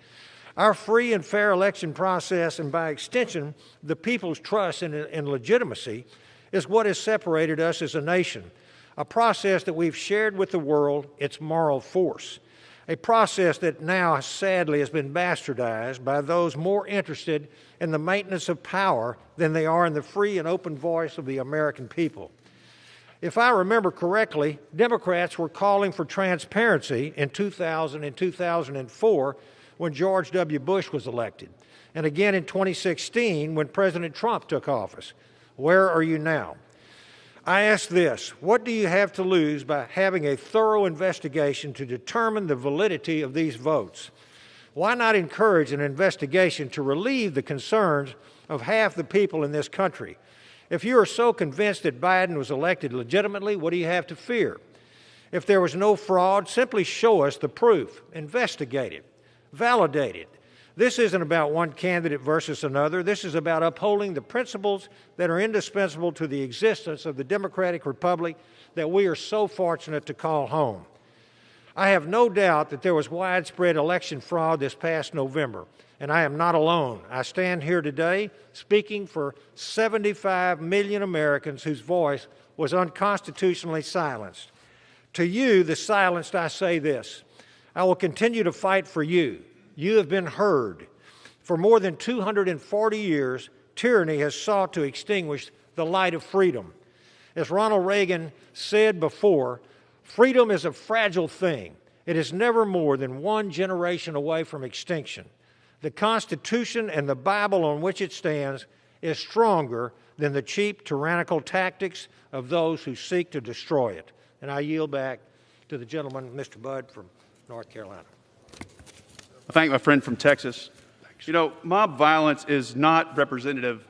Our free and fair election process, and by extension, the people's trust in legitimacy, is what has separated us as a nation, a process that we've shared with the world its moral force, a process that now, sadly, has been bastardized by those more interested in the maintenance of power than they are in the free and open voice of the American people. If I remember correctly, Democrats were calling for transparency in 2000 and 2004 when George W. Bush was elected, and again in 2016 when President Trump took office. Where are you now? I ask this: what do you have to lose by having a thorough investigation to determine the validity of these votes? Why not encourage an investigation to relieve the concerns of half the people in this country? If you are so convinced that Biden was elected legitimately, what do you have to fear? If there was no fraud, simply show us the proof, investigate it, validate it. This isn't about one candidate versus another. This is about upholding the principles that are indispensable to the existence of the democratic republic that we are so fortunate to call home. I have no doubt that there was widespread election fraud this past November, and I am not alone. I stand here today speaking for 75 million Americans whose voice was unconstitutionally silenced. To you, the silenced, I say this: I will continue to fight for you. You have been heard. For more than 240 years, tyranny has sought to extinguish the light of freedom. As Ronald Reagan said before, freedom is a fragile thing. It is never more than one generation away from extinction. The Constitution and the Bible on which it stands is stronger than the cheap, tyrannical tactics of those who seek to destroy it. And I yield back to the gentleman, Mr. Budd from North Carolina. I thank my friend from Texas. You know, mob violence is not representative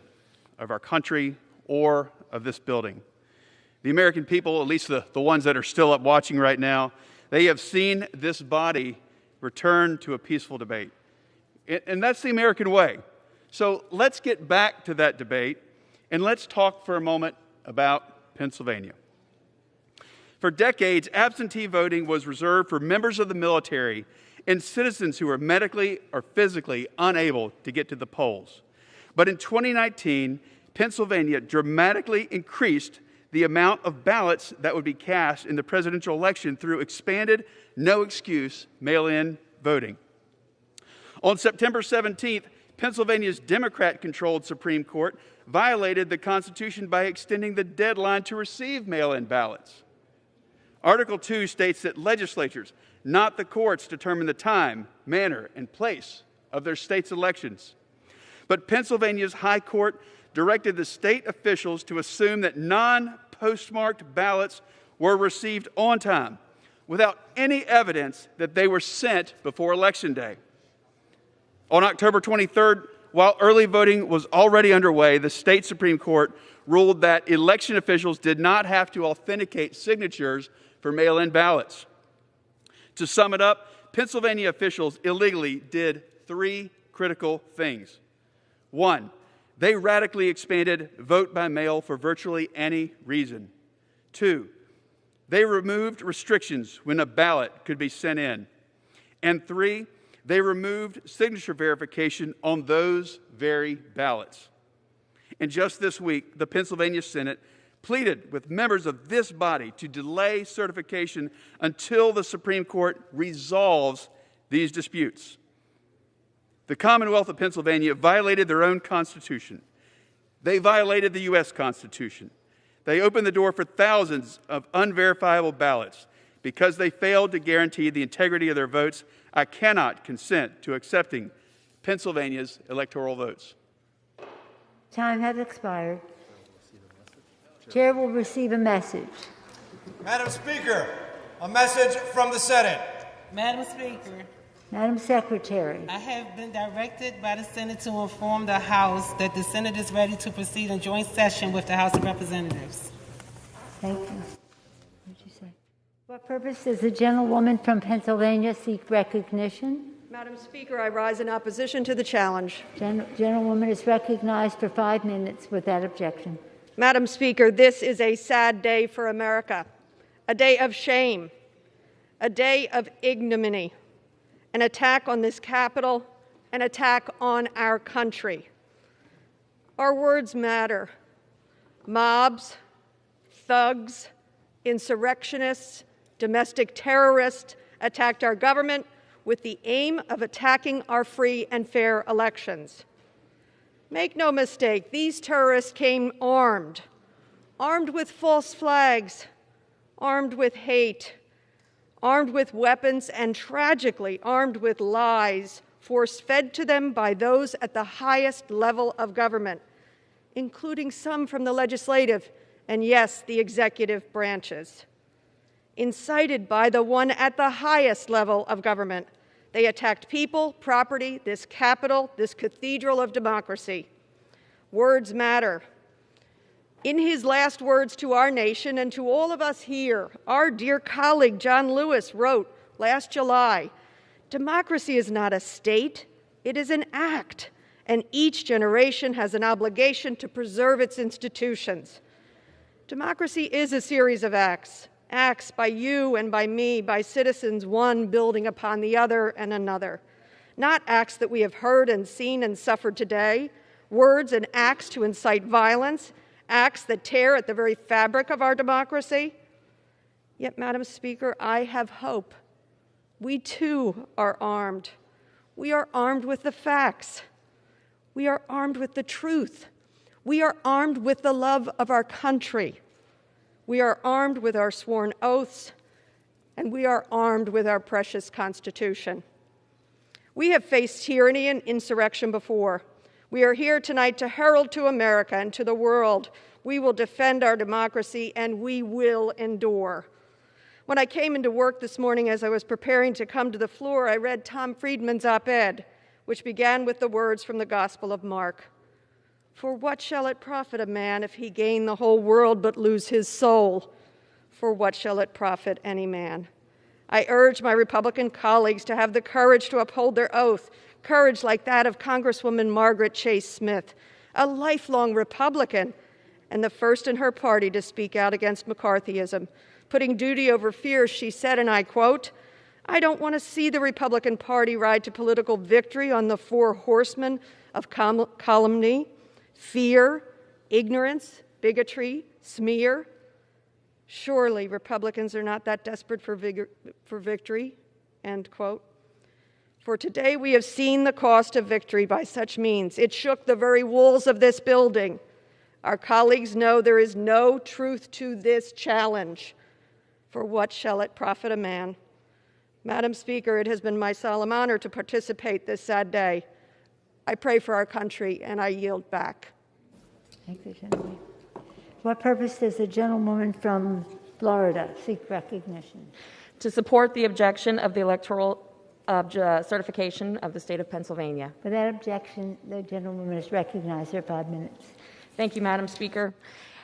of our country or of this building. The American people, at least the ones that are still up watching right now, they have seen this body return to a peaceful debate. And that's the American way. So let's get back to that debate, and let's talk for a moment about Pennsylvania. For decades, absentee voting was reserved for members of the military and citizens who were medically or physically unable to get to the polls. But in 2019, Pennsylvania dramatically increased the amount of ballots that would be cast in the presidential election through expanded, no-excuse mail-in voting. On September 17th, Pennsylvania's Democrat-controlled Supreme Court violated the Constitution by extending the deadline to receive mail-in ballots. Article 2 states that legislatures, not the courts, determine the time, manner, and place of their state's elections. But Pennsylvania's High Court directed the state officials to assume that non-postmarked ballots were received on time, without any evidence that they were sent before Election Day. On October 23rd, while early voting was already underway, the state Supreme Court ruled that election officials did not have to authenticate signatures for mail-in ballots. To sum it up, Pennsylvania officials illegally did three critical things. One, they radically expanded vote by mail for virtually any reason. Two, they removed restrictions when a ballot could be sent in. And three, they removed signature verification on those very ballots. And just this week, the Pennsylvania Senate pleaded with members of this body to delay certification until the Supreme Court resolves these disputes. The Commonwealth of Pennsylvania violated their own Constitution. They violated the U.S. Constitution. They opened the door for thousands of unverifiable ballots. Because they failed to guarantee the integrity of their votes, I cannot consent to accepting Pennsylvania's electoral votes. Time has expired. Chair will receive a message. Madam Speaker, a message from the Senate. Madam Speaker, Madam Secretary. I have been directed by the Senate to inform the House that the Senate is ready to proceed in joint session with the House of Representatives. Thank you. What did you say? What purpose does the gentlewoman from Pennsylvania seek recognition? Madam Speaker, I rise in opposition to the challenge. Gentlewoman is recognized for 5 minutes without objection. Madam Speaker, this is a sad day for America, a day of shame, a day of ignominy, an attack on this Capitol, an attack on our country. Our words matter. Mobs, thugs, insurrectionists, domestic terrorists attacked our government with the aim of attacking our free and fair elections. Make no mistake, these terrorists came armed with false flags, armed with hate, armed with weapons, and tragically armed with lies force-fed to them by those at the highest level of government, including some from the legislative and, yes, the executive branches. Incited by the one at the highest level of government, they attacked people, property, this Capitol, this cathedral of democracy. Words matter. In his last words to our nation and to all of us here, our dear colleague John Lewis wrote last July, "Democracy is not a state, it is an act, and each generation has an obligation to preserve its institutions." Democracy is a series of acts. Acts by you and by me, by citizens, one building upon the other and another. Not acts that we have heard and seen and suffered today, words and acts to incite violence, acts that tear at the very fabric of our democracy. Yet, Madam Speaker, I have hope. We too are armed. We are armed with the facts. We are armed with the truth. We are armed with the love of our country. We are armed with our sworn oaths, and we are armed with our precious Constitution. We have faced tyranny and insurrection before. We are here tonight to herald to America and to the world we will defend our democracy and we will endure. When I came into work this morning as I was preparing to come to the floor, I read Tom Friedman's op-ed, which began with the words from the Gospel of Mark. For what shall it profit a man if he gain the whole world but lose his soul? For what shall it profit any man? I urge my Republican colleagues to have the courage to uphold their oath, courage like that of Congresswoman Margaret Chase Smith, a lifelong Republican, and the first in her party to speak out against McCarthyism. Putting duty over fear, she said, and I quote, I don't want to see the Republican Party ride to political victory on the four horsemen of calumny, fear, ignorance, bigotry, smear. Surely Republicans are not that desperate for victory, end quote. For today we have seen the cost of victory by such means. It shook the very walls of this building. Our colleagues know there is no truth to this challenge. For what shall it profit a man? Madam Speaker, it has been my solemn honor to participate this sad day. I pray for our country, and I yield back. Thank you, gentleman. What purpose does the gentlewoman from Florida seek recognition? To support the objection of the electoral certification of the state of Pennsylvania. For that objection, the gentlewoman is recognized for 5 minutes. Thank you, Madam Speaker.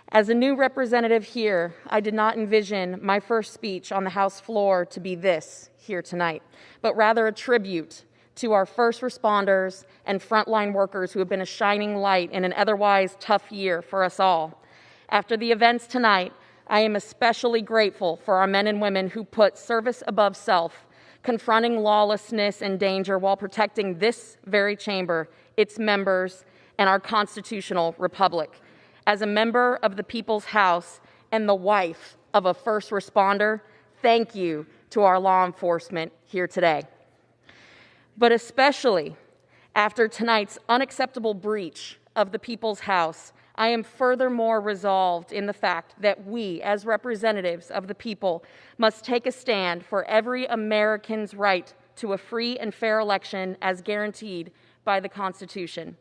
As a new representative here, I did not envision my first speech on the House floor to be this here tonight, but rather a tribute to our first responders and frontline workers who have been a shining light in an otherwise tough year for us all. After the events tonight, I am especially grateful for our men and women who put service above self, confronting lawlessness and danger while protecting this very chamber, its members, and our constitutional republic. As a member of the People's House and the wife of a first responder, thank you to our law enforcement here today. But especially after tonight's unacceptable breach of the People's House, I am furthermore resolved in the fact that we, as representatives of the people, must take a stand for every American's right to a free and fair election as guaranteed by the Constitution.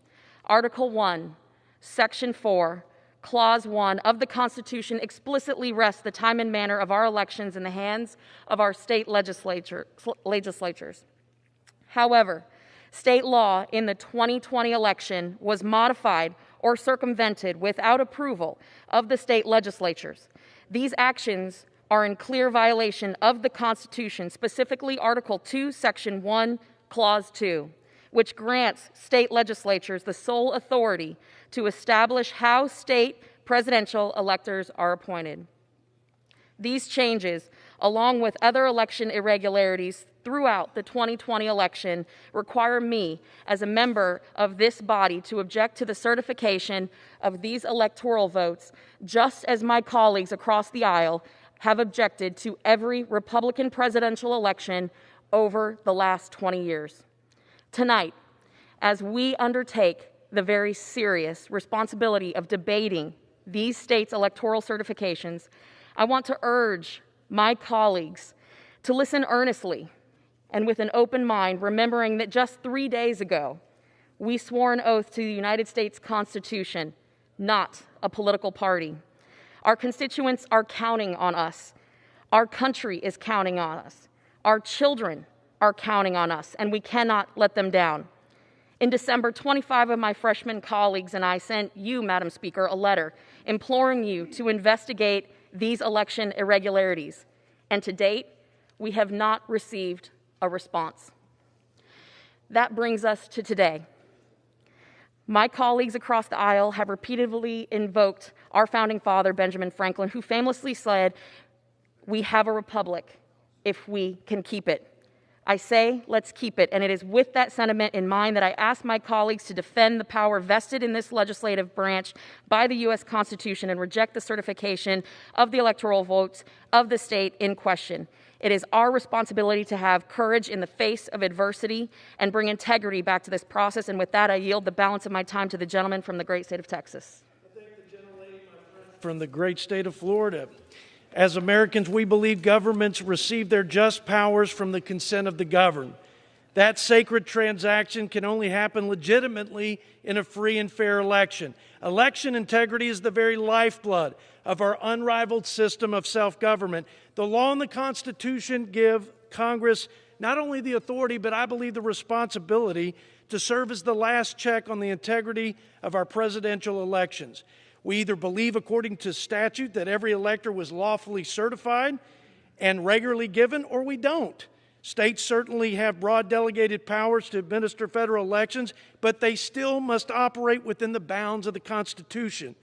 Article 1, Section 4, Clause 1 of the Constitution explicitly rests the time and manner of our elections in the hands of our state legislatures. However, state law in the 2020 election was modified or circumvented without approval of the state legislatures. These actions are in clear violation of the Constitution, specifically Article 2, Section 1, Clause 2, which grants state legislatures the sole authority to establish how state presidential electors are appointed. These changes, along with other election irregularities throughout the 2020 election, require me, as a member of this body, to object to the certification of these electoral votes, just as my colleagues across the aisle have objected to every Republican presidential election over the last 20 years. Tonight, as we undertake the very serious responsibility of debating these states' electoral certifications, I want to urge my colleagues to listen earnestly and with an open mind, remembering that just 3 days ago, we swore an oath to the United States Constitution, not a political party. Our constituents are counting on us. Our country is counting on us. Our children are counting on us, and we cannot let them down. In December, 25 of my freshman colleagues and I sent you, Madam Speaker, a letter imploring you to investigate these election irregularities. And to date, we have not received a response. That brings us to today. My colleagues across the aisle have repeatedly invoked our founding father, Benjamin Franklin, who famously said, "We have a republic if we can keep it." I say, let's keep it, and it is with that sentiment in mind that I ask my colleagues to defend the power vested in this legislative branch by the U.S. Constitution and reject the certification of the electoral votes of the state in question. It is our responsibility to have courage in the face of adversity and bring integrity back to this process, and with that, I yield the balance of my time to the gentleman from the great state of Texas. I thank the gentlelady, my friend from the great state of Florida. As Americans, we believe governments receive their just powers from the consent of the governed. That sacred transaction can only happen legitimately in a free and fair election. Election integrity is the very lifeblood of our unrivaled system of self-government. The law and the Constitution give Congress not only the authority, but I believe the responsibility to serve as the last check on the integrity of our presidential elections. We either believe, according to statute, that every elector was lawfully certified and regularly given, or we don't. States certainly have broad delegated powers to administer federal elections, but they still must operate within the bounds of the Constitution.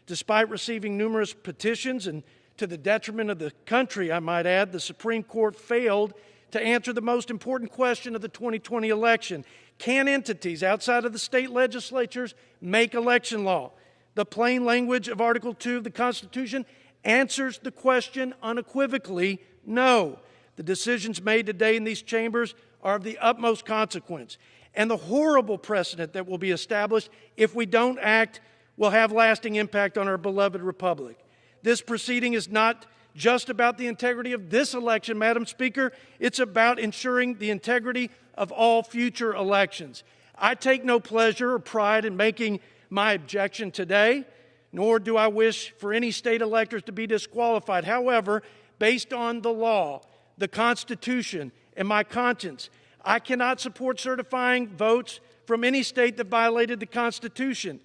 Despite receiving numerous petitions, and to the detriment of the country, I might add, the Supreme Court failed to answer the most important question of the 2020 election. Can entities outside of the state legislatures make election law? The plain language of Article 2 of the Constitution answers the question unequivocally, no. The decisions made today in these chambers are of the utmost consequence. And the horrible precedent that will be established if we don't act will have lasting impact on our beloved republic. This proceeding is not just about the integrity of this election, Madam Speaker. It's about ensuring the integrity of all future elections. I take no pleasure or pride in making my objection today, nor do I wish for any state electors to be disqualified. However, based on the law, the Constitution, and my conscience, I cannot support certifying votes from any state that violated the Constitution.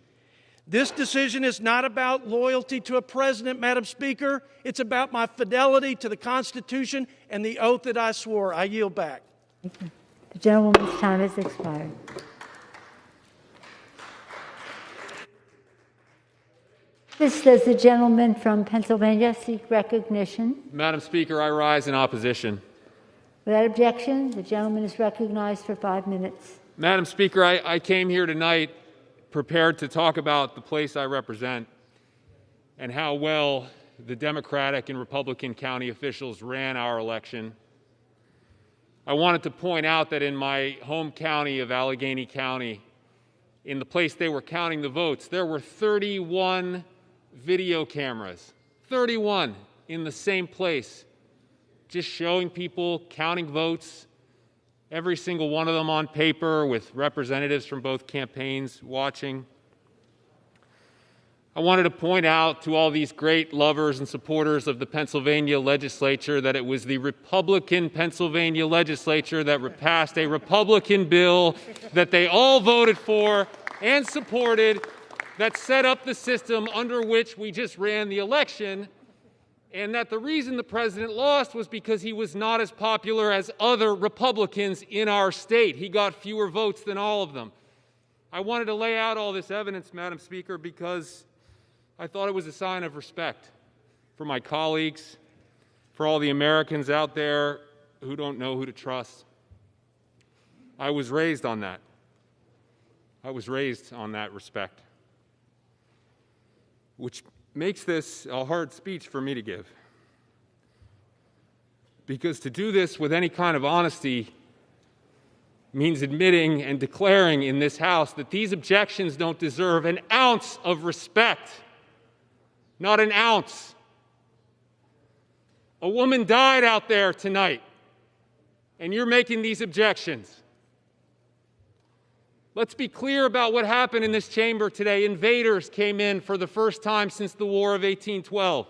This decision is not about loyalty to a president, Madam Speaker. It's about my fidelity to the Constitution and the oath that I swore. I yield back. The gentlewoman's time has expired. Does the gentleman from Pennsylvania seek recognition? Madam Speaker, I rise in opposition. Without objection, the gentleman is recognized for 5 minutes. Madam Speaker, I came here tonight prepared to talk about the place I represent and how well the Democratic and Republican county officials ran our election. I wanted to point out that in my home county of Allegheny County, in the place they were counting the votes, there were 31 video cameras, 31 in the same place, just showing people counting votes, every single one of them on paper with representatives from both campaigns watching. I wanted to point out to all these great lovers and supporters of the Pennsylvania legislature that it was the Republican Pennsylvania legislature that passed a Republican bill that they all voted for and supported that set up the system under which we just ran the election, and that the reason the president lost was because he was not as popular as other Republicans in our state. He got fewer votes than all of them. I wanted to lay out all this evidence, Madam Speaker, because I thought it was a sign of respect for my colleagues, for all the Americans out there who don't know who to trust. I was raised on that. I was raised on that respect, which makes this a hard speech for me to give. Because to do this with any kind of honesty means admitting and declaring in this House that these objections don't deserve an ounce of respect. Not an ounce. A woman died out there tonight, and you're making these objections. Let's be clear about what happened in this chamber today. Invaders came in for the first time since the War of 1812.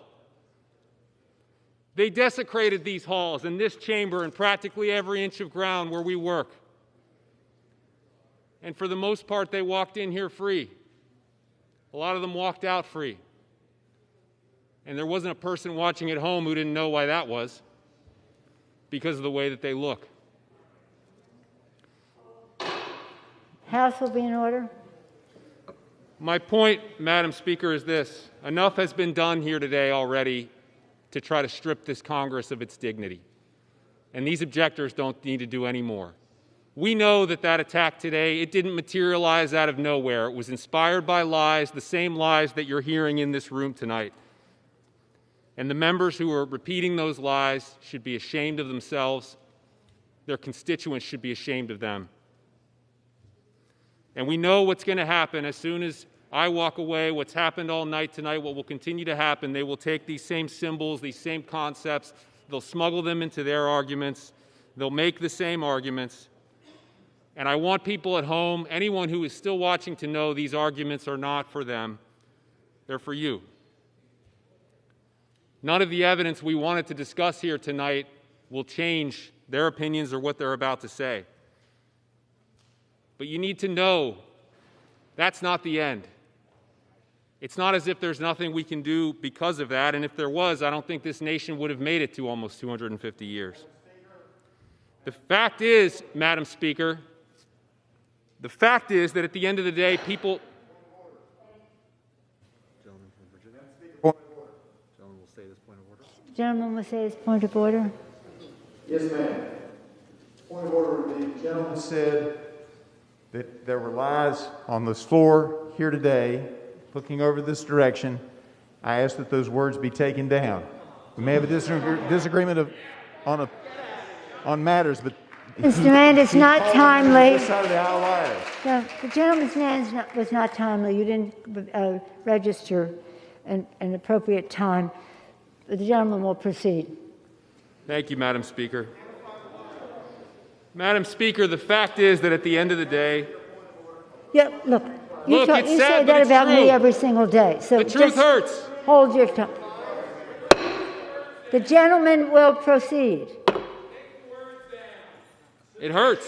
They desecrated these halls and this chamber and practically every inch of ground where we work. And for the most part, they walked in here free. A lot of them walked out free. And there wasn't a person watching at home who didn't know why that was, because of the way that they look. House will be in order. My point, Madam Speaker, is this. Enough has been done here today already to try to strip this Congress of its dignity. And these objectors don't need to do any more. We know that that attack today, it didn't materialize out of nowhere. It was inspired by lies, the same lies that you're hearing in this room tonight. And the members who are repeating those lies should be ashamed of themselves. Their constituents should be ashamed of them. And we know what's going to happen as soon as I walk away, what's happened all night tonight, what will continue to happen. They will take these same symbols, these same concepts, they'll smuggle them into their arguments, they'll make the same arguments, And I want people at home, anyone who is still watching, to know these arguments are not for them. They're for you. None of the evidence we wanted to discuss here tonight will change their opinions or what they're about to say. But you need to know that's not the end. It's not as if there's nothing we can do because of that, and if there was, I don't think this nation would have made it to almost 250 years. The fact is, Madam Speaker, the fact is that at the end of the day, people... Gentleman will say his point of order. Yes, ma'am. Point of order. The gentleman said that there were lies on this floor here today, looking over this direction. I ask that those words be taken down. We may have a disagreement on matters, but Mr. Rand, it's not timely. This side of the aisle liars. No, the gentleman's name was not timely. You didn't register an appropriate time. The gentleman will proceed. Thank you, Madam Speaker. Madam Speaker, the fact is that at the end of the day... Yeah, look, you it's say sad, but that it's about true. me every single day. So The truth hurts. Hold your tongue. The gentleman will proceed. It hurts.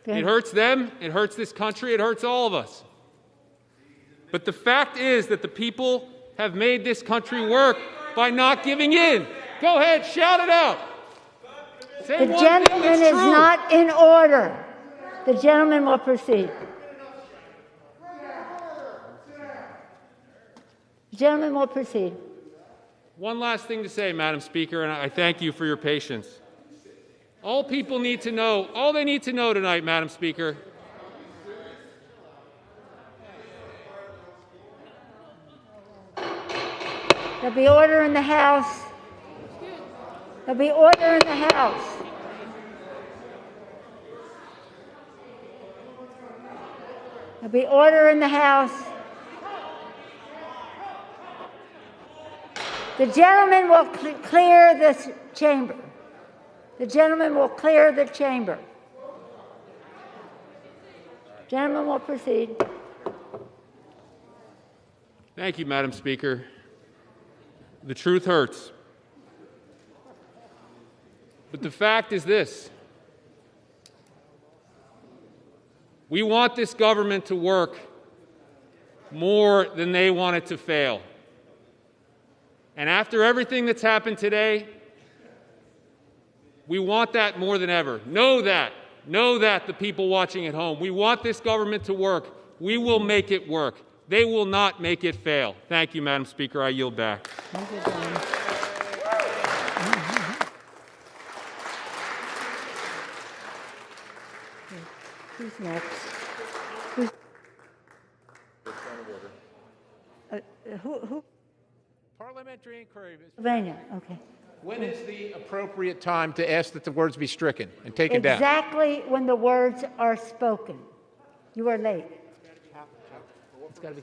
Okay. It hurts them. It hurts this country. It hurts all of us. But the fact is that the people have made this country work by not giving in. Go ahead, shout it out. Say The one gentleman thing that's is true. not in order. The gentleman will proceed. The gentleman will proceed. One last thing to say, Madam Speaker, and I thank you for your patience. All people need to know, all they need to know tonight, Madam Speaker, There'll be order in the House. There'll be order in the House. There'll be order in the House. The gentleman will clear this chamber. The gentleman will clear the chamber. Gentleman will proceed. thank you, Madam Speaker. The truth hurts. But the fact is this. We want this government to work more than they want it to fail. And after everything that's happened today, we want that more than ever. Know that, the people watching at home. We want this government to work. We will make it work. They will not make it fail. Thank you, Madam Speaker. I yield back. Thank you, John. Who's next? Who? Parliamentary inquiry. Pennsylvania, okay. When is the appropriate time to ask that the words be stricken and taken down? Exactly when the words are spoken. You are late. It's got to be.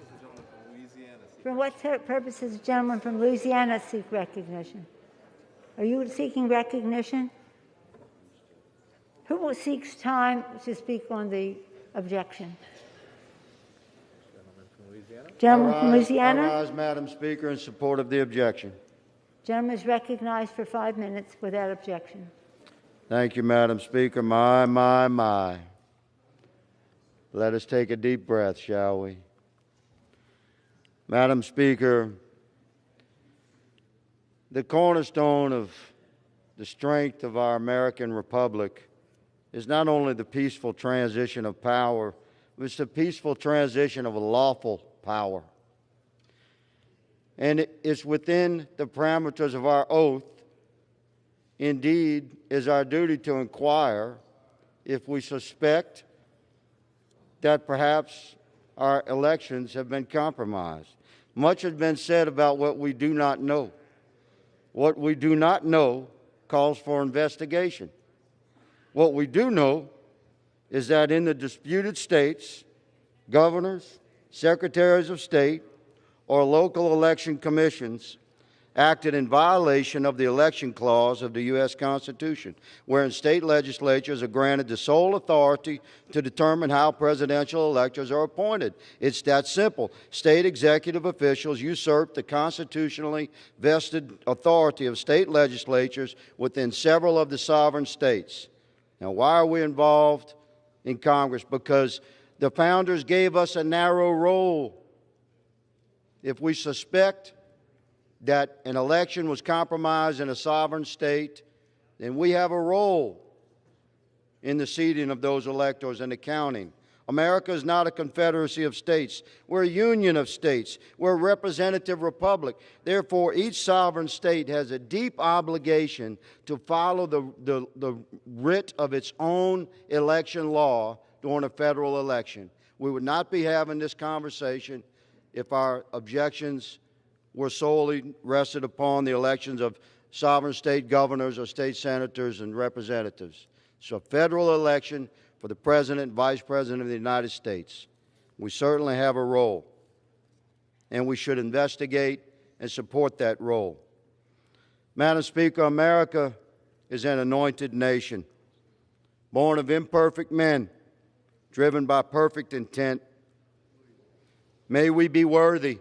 For what purpose does the gentleman from Louisiana seek recognition? Are you seeking recognition? Who seeks time to speak on the objection? Gentleman from Louisiana? I rise, Madam Speaker, in support of the objection. Gentleman is recognized for 5 minutes without objection. Thank you, Madam Speaker. My. Let us take a deep breath, shall we? Madam Speaker, the cornerstone of the strength of our American Republic is not only the peaceful transition of power, but it's the peaceful transition of a lawful power. And it's within the parameters of our oath, indeed, is our duty to inquire if we suspect that perhaps our elections have been compromised. Much has been said about what we do not know. What we do not know calls for investigation. What we do know is that in the disputed states, governors, secretaries of state, or local election commissions acted in violation of the election clause of the U.S. Constitution, wherein state legislatures are granted the sole authority to determine how presidential electors are appointed. It's that simple. State executive officials usurp the constitutionally vested authority of state legislatures within several of the sovereign states. Now, why are we involved in Congress? Because the founders gave us a narrow role. If we suspect that an election was compromised in a sovereign state, then we have a role in the seating of those electors and the counting. America is not a confederacy of states. We're a union of states. We're a representative republic. Therefore, each sovereign state has a deep obligation to follow the writ of its own election law during a federal election. We would not be having this conversation if our objections were solely rested upon the elections of sovereign state governors or state senators and representatives. It's a federal election for the President and Vice President of the United States. We certainly have a role, and we should investigate and support that role. Madam Speaker, America is an anointed nation, born of imperfect men, driven by perfect intent. May we be worthy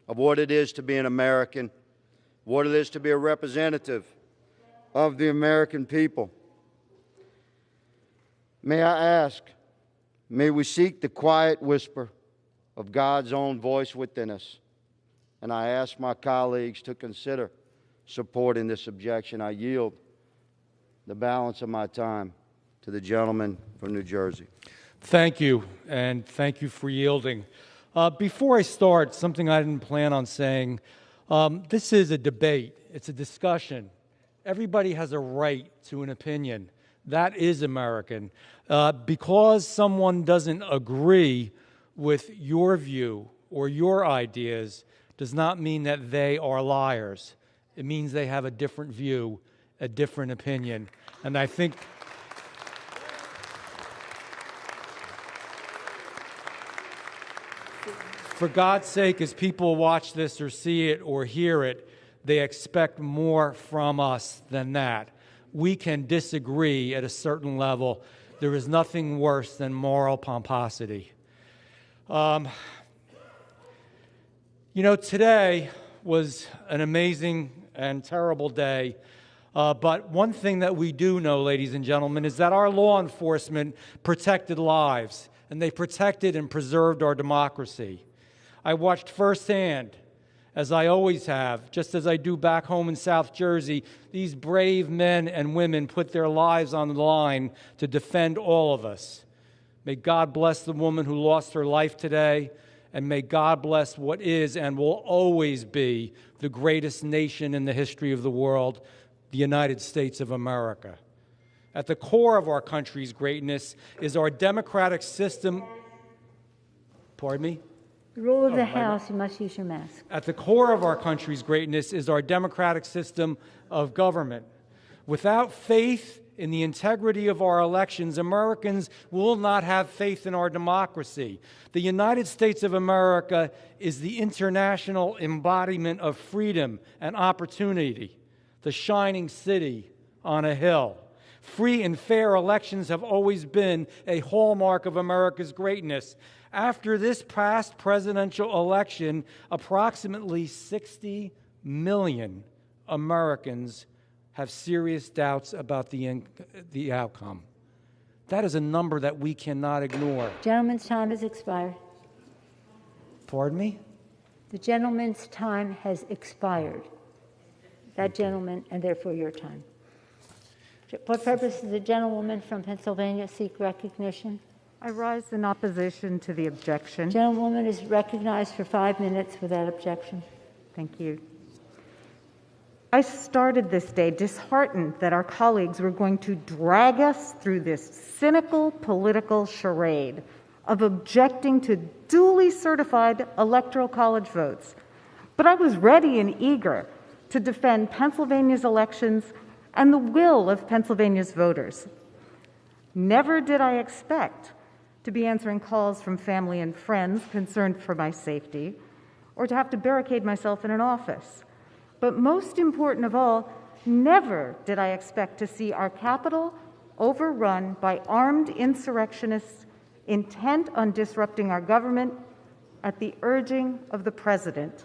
of what it is to be an American, what it is to be a representative of the American people. May I ask, may we seek the quiet whisper of God's own voice within us. And I ask my colleagues to consider supporting this objection. I yield the balance of my time to the gentleman from New Jersey. Thank you, and thank you for yielding. Before I start, something I didn't plan on saying, this is a debate. It's a discussion. Everybody has a right to an opinion. That is American. Because someone doesn't agree with your view or your ideas does not mean that they are liars. It means they have a different view, a different opinion. And I think for God's sake, as people watch this or see it or hear it, they expect more from us than that. We can disagree at a certain level. There is nothing worse than moral pomposity. Today was an amazing and terrible day. But one thing that we do know, ladies and gentlemen, is that our law enforcement protected lives, and they protected and preserved our democracy. I watched firsthand, as I always have, just as I do back home in South Jersey, these brave men and women put their lives on the line to defend all of us. May God bless the woman who lost her life today, and may God bless what is and will always be the greatest nation in the history of the world, the United States of America. At the core of our country's greatness is our democratic system. Pardon me? The rule of the House, you must use your mask. At the core of our country's greatness is our democratic system of government. Without faith in the integrity of our elections, Americans will not have faith in our democracy. The United States of America is the international embodiment of freedom and opportunity, the shining city on a hill. Free and fair elections have always been a hallmark of America's greatness. After this past presidential election, approximately 60 million Americans have serious doubts about the outcome. That is a number that we cannot ignore. Gentleman's time has expired. Pardon me? The gentleman's time has expired. That gentleman, and therefore your time. What purpose does the gentlewoman from Pennsylvania seek recognition? I rise in opposition to the objection. Gentlewoman is recognized for 5 minutes without objection. Thank you. I started this day disheartened that our colleagues were going to drag us through this cynical political charade of objecting to duly certified electoral college votes. But I was ready and eager to defend Pennsylvania's elections and the will of Pennsylvania's voters. Never did I expect to be answering calls from family and friends concerned for my safety, or to have to barricade myself in an office. But most important of all, never did I expect to see our capital overrun by armed insurrectionists intent on disrupting our government at the urging of the president.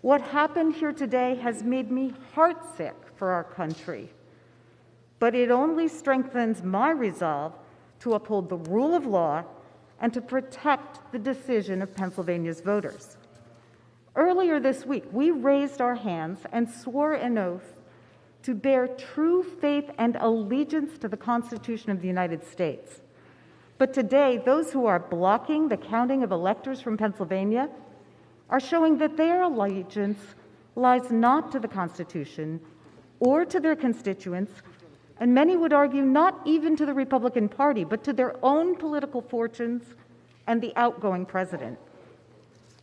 What happened here today has made me heartsick for our country, but it only strengthens my resolve to uphold the rule of law and to protect the decision of Pennsylvania's voters. Earlier this week, we raised our hands and swore an oath to bear true faith and allegiance to the Constitution of the United States. But today, those who are blocking the counting of electors from Pennsylvania are showing that their allegiance lies not to the Constitution or to their constituents, and many would argue not even to the Republican Party, but to their own political fortunes and the outgoing president.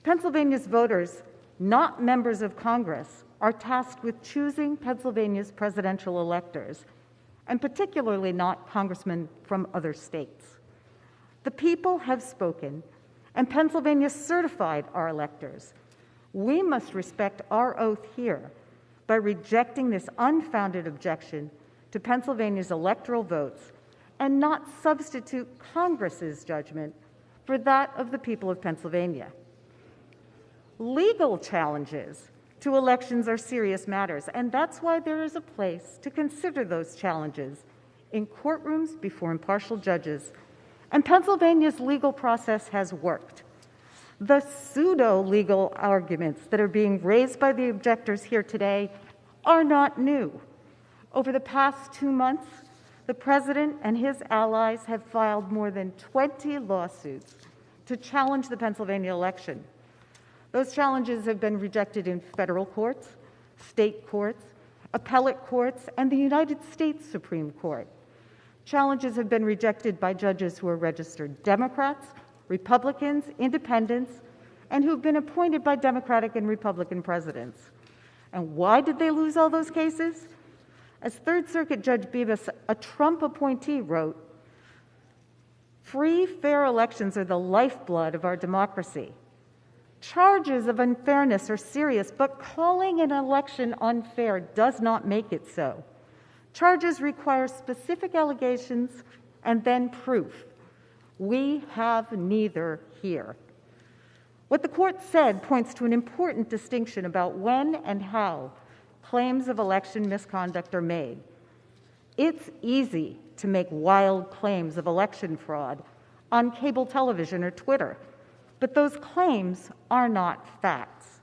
Pennsylvania's voters, not members of Congress, are tasked with choosing Pennsylvania's presidential electors, and particularly not congressmen from other states. The people have spoken, and Pennsylvania certified our electors. We must respect our oath here by rejecting this unfounded objection to Pennsylvania's electoral votes and not substitute Congress's judgment for that of the people of Pennsylvania. Legal challenges to elections are serious matters, and that's why there is a place to consider those challenges in courtrooms before impartial judges. And Pennsylvania's legal process has worked. The pseudo-legal arguments that are being raised by the objectors here today are not new. Over the past 2 months, the president and his allies have filed more than 20 lawsuits to challenge the Pennsylvania election. Those challenges have been rejected in federal courts, state courts, appellate courts, and the United States Supreme Court. Challenges have been rejected by judges who are registered Democrats, Republicans, independents, and who've been appointed by Democratic and Republican presidents. And why did they lose all those cases? As Third Circuit Judge Bibas, a Trump appointee, wrote, "Free, fair elections are the lifeblood of our democracy. Charges of unfairness are serious, but calling an election unfair does not make it so. Charges require specific allegations and then proof. We have neither here." What the court said points to an important distinction about when and how claims of election misconduct are made. It's easy to make wild claims of election fraud on cable television or Twitter, but those claims are not facts.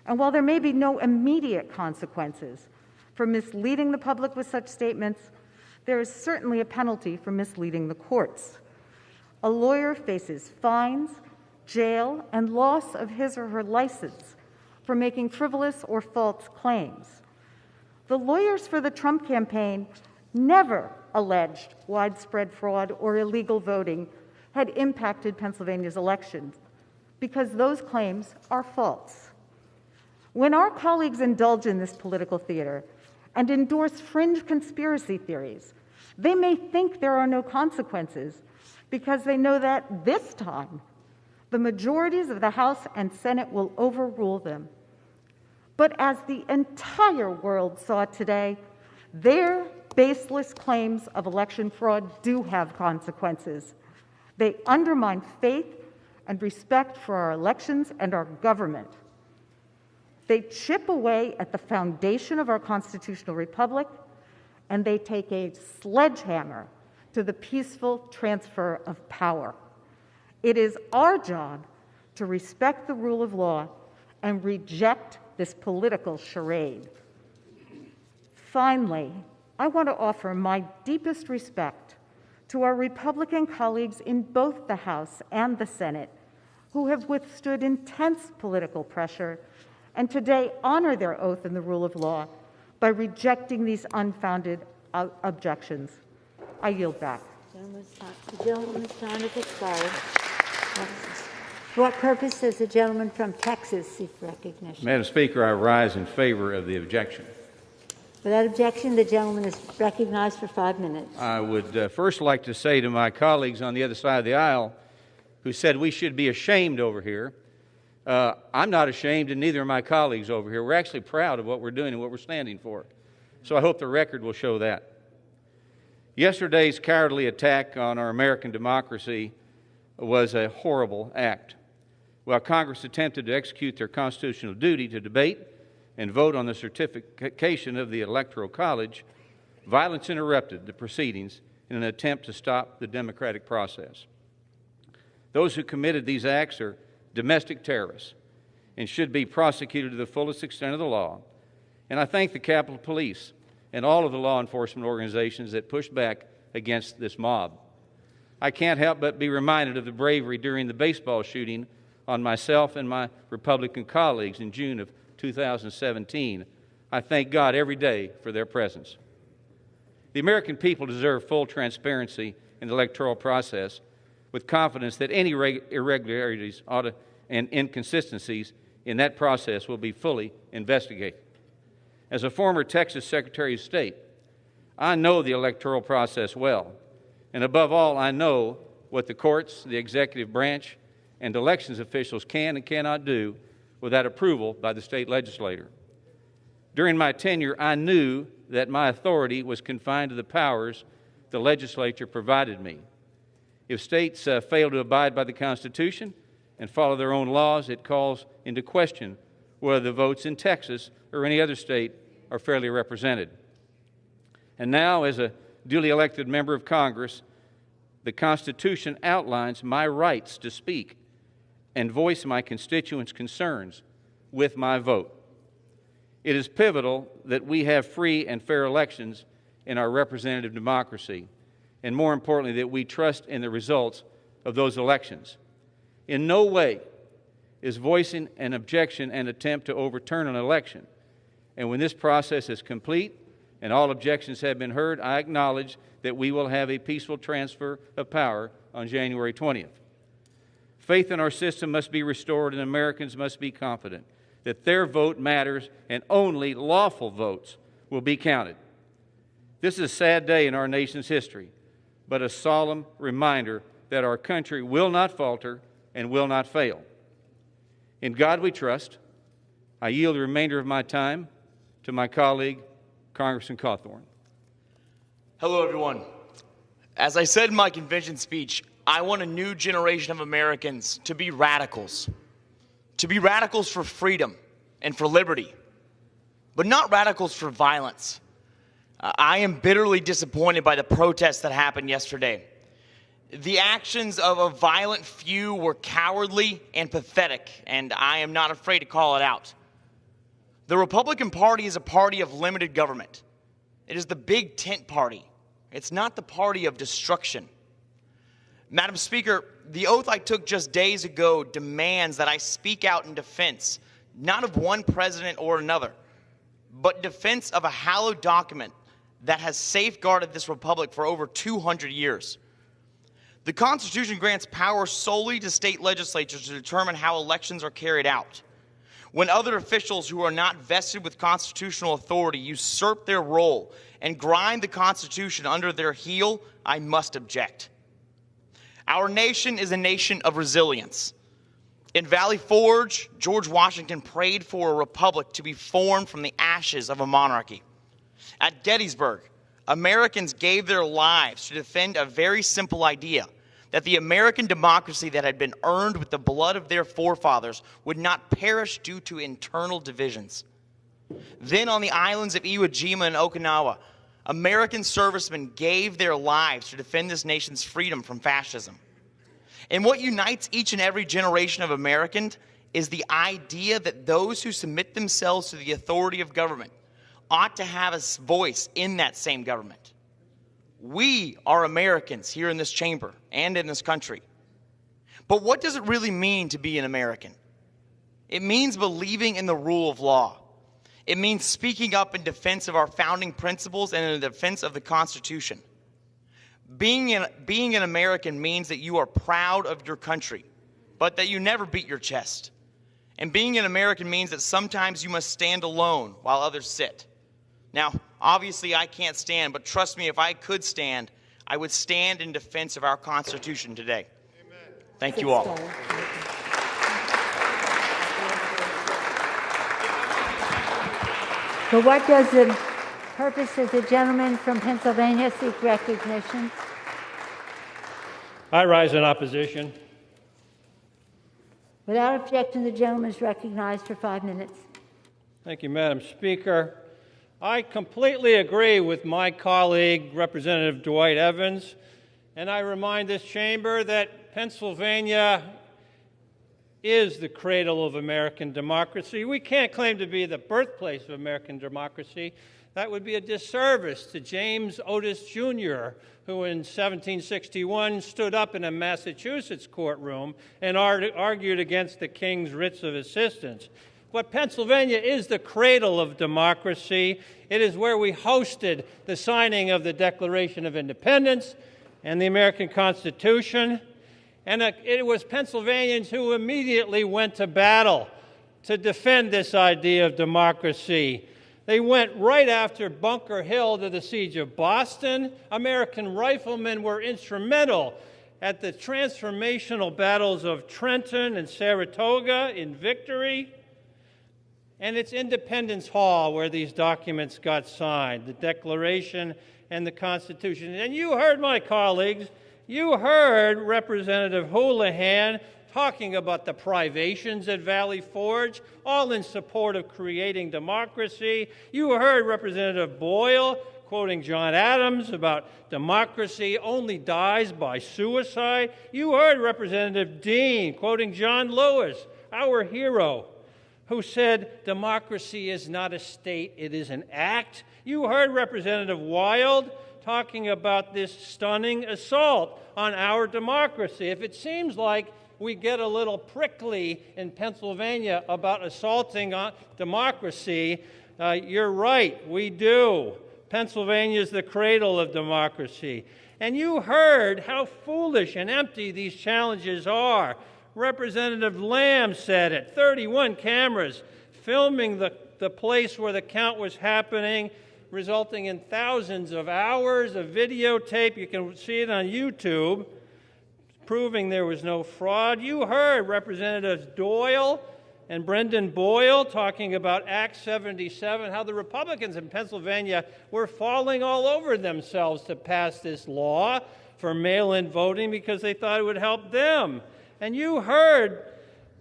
And while there may be no immediate consequences for misleading the public with such statements, there is certainly a penalty for misleading the courts. A lawyer faces fines, jail, and loss of his or her license for making frivolous or false claims. The lawyers for the Trump campaign never alleged widespread fraud or illegal voting had impacted Pennsylvania's elections, because those claims are false. When our colleagues indulge in this political theater and endorse fringe conspiracy theories, they may think there are no consequences because they know that this time the majorities of the House and Senate will overrule them. But as the entire world saw today, their baseless claims of election fraud do have consequences. They undermine faith and respect for our elections and our government. They chip away at the foundation of our constitutional republic, and they take a sledgehammer to the peaceful transfer of power. It is our job to respect the rule of law and reject this political charade. Finally, I want to offer my deepest respect to our Republican colleagues in both the House and the Senate who have withstood intense political pressure and today honor their oath in the rule of law by rejecting these unfounded objections. I yield back. The gentleman's time has expired. For what purpose does the gentleman from Texas seek recognition? Madam Speaker, I rise in favor of the objection. Without objection, the gentleman is recognized for 5 minutes. I would first like to say to my colleagues on the other side of the aisle who said we should be ashamed over here I'm not ashamed, and neither are my colleagues over here. We're actually proud of what we're doing and what we're standing for. So I hope the record will show that. Yesterday's cowardly attack on our American democracy was a horrible act. While Congress attempted to execute their constitutional duty to debate and vote on the certification of the Electoral College, violence interrupted the proceedings in an attempt to stop the democratic process. Those who committed these acts are domestic terrorists and should be prosecuted to the fullest extent of the law. And I thank the Capitol Police and all of the law enforcement organizations that pushed back against this mob. I can't help but be reminded of the bravery during the baseball shooting on myself and my Republican colleagues in June of 2017. I thank God every day for their presence. The American people deserve full transparency in the electoral process, with confidence that any irregularities and inconsistencies in that process will be fully investigated. As a former Texas Secretary of State, I know the electoral process well, and above all, I know what the courts, the executive branch, and elections officials can and cannot do without approval by the state legislature. During my tenure, I knew that my authority was confined to the powers the legislature provided me. If states fail to abide by the Constitution and follow their own laws, it calls into question whether the votes in Texas or any other state are fairly represented. And now, as a duly elected member of Congress, the Constitution outlines my rights to speak and voice my constituents' concerns with my vote. It is pivotal that we have free and fair elections in our representative democracy, and more importantly, that we trust in the results of those elections. In no way is voicing an objection an attempt to overturn an election. And when this process is complete and all objections have been heard, I acknowledge that we will have a peaceful transfer of power on January 20th. Faith in our system must be restored, and Americans must be confident that their vote matters and only lawful votes will be counted. This is a sad day in our nation's history, but a solemn reminder that our country will not falter and will not fail. In God we trust. I yield the remainder of my time to my colleague, Congressman Cawthorn. Hello, everyone. As I said in my convention speech, I want a new generation of Americans to be radicals for freedom and for liberty, but not radicals for violence. I am bitterly disappointed by the protests that happened yesterday. The actions of a violent few were cowardly and pathetic, and I am not afraid to call it out. The Republican Party is a party of limited government. It is the big tent party. It's not the party of destruction. Madam Speaker, the oath I took just days ago demands that I speak out in defense, not of one president or another, but defense of a hallowed document that has safeguarded this republic for over 200 years. The Constitution grants power solely to state legislatures to determine how elections are carried out. When other officials who are not vested with constitutional authority usurp their role and grind the Constitution under their heel, I must object. Our nation is a nation of resilience. In Valley Forge, George Washington prayed for a republic to be formed from the ashes of a monarchy. At Gettysburg, Americans gave their lives to defend a very simple idea, that the American democracy that had been earned with the blood of their forefathers would not perish due to internal divisions. Then on the islands of Iwo Jima and Okinawa, American servicemen gave their lives to defend this nation's freedom from fascism. And what unites each and every generation of Americans is the idea that those who submit themselves to the authority of government ought to have a voice in that same government. We are Americans here in this chamber and in this country. But what does it really mean to be an American? It means believing in the rule of law. It means speaking up in defense of our founding principles and in defense of the Constitution. Being an American means that you are proud of your country, but that you never beat your chest. And being an American means that sometimes you must stand alone while others sit. Now, obviously I can't stand, but trust me, if I could stand, I would stand in defense of our Constitution today. Amen. Thank you all. For what does the purpose of the gentleman from Pennsylvania seek recognition? I rise in opposition. Without objection, the gentleman is recognized for 5 minutes. Thank you, Madam Speaker. I completely agree with my colleague, Representative Dwight Evans, and I remind this chamber that Pennsylvania is the cradle of American democracy. We can't claim to be the birthplace of American democracy. That would be a disservice to James Otis Jr., who in 1761 stood up in a Massachusetts courtroom and argued against the king's writs of assistance. But Pennsylvania is the cradle of democracy. It is where we hosted the signing of the Declaration of Independence and the American Constitution. And it was Pennsylvanians who immediately went to battle to defend this idea of democracy. They went right after Bunker Hill to the siege of Boston. American riflemen were instrumental at the transformational battles of Trenton and Saratoga in victory. And it's Independence Hall where these documents got signed, the Declaration and the Constitution. And you heard my colleagues, you heard Representative Houlihan talking about the privations at Valley Forge, all in support of creating democracy. You heard Representative Boyle quoting John Adams about democracy only dies by suicide. You heard Representative Dean quoting John Lewis, our hero, who said democracy is not a state, it is an act. You heard Representative Wylie talking about this stunning assault on our democracy. If it seems like we get a little prickly in Pennsylvania about assaulting on democracy, you're right, we do. Pennsylvania is the cradle of democracy. And you heard how foolish and empty these challenges are. Representative Lamb said it, 31 cameras filming the place where the count was happening, resulting in thousands of hours of videotape. You can see it on YouTube, proving there was no fraud. You heard Representatives Doyle and Brendan Boyle talking about Act 77, how the Republicans in Pennsylvania were falling all over themselves to pass this law for mail-in voting because they thought it would help them. And you heard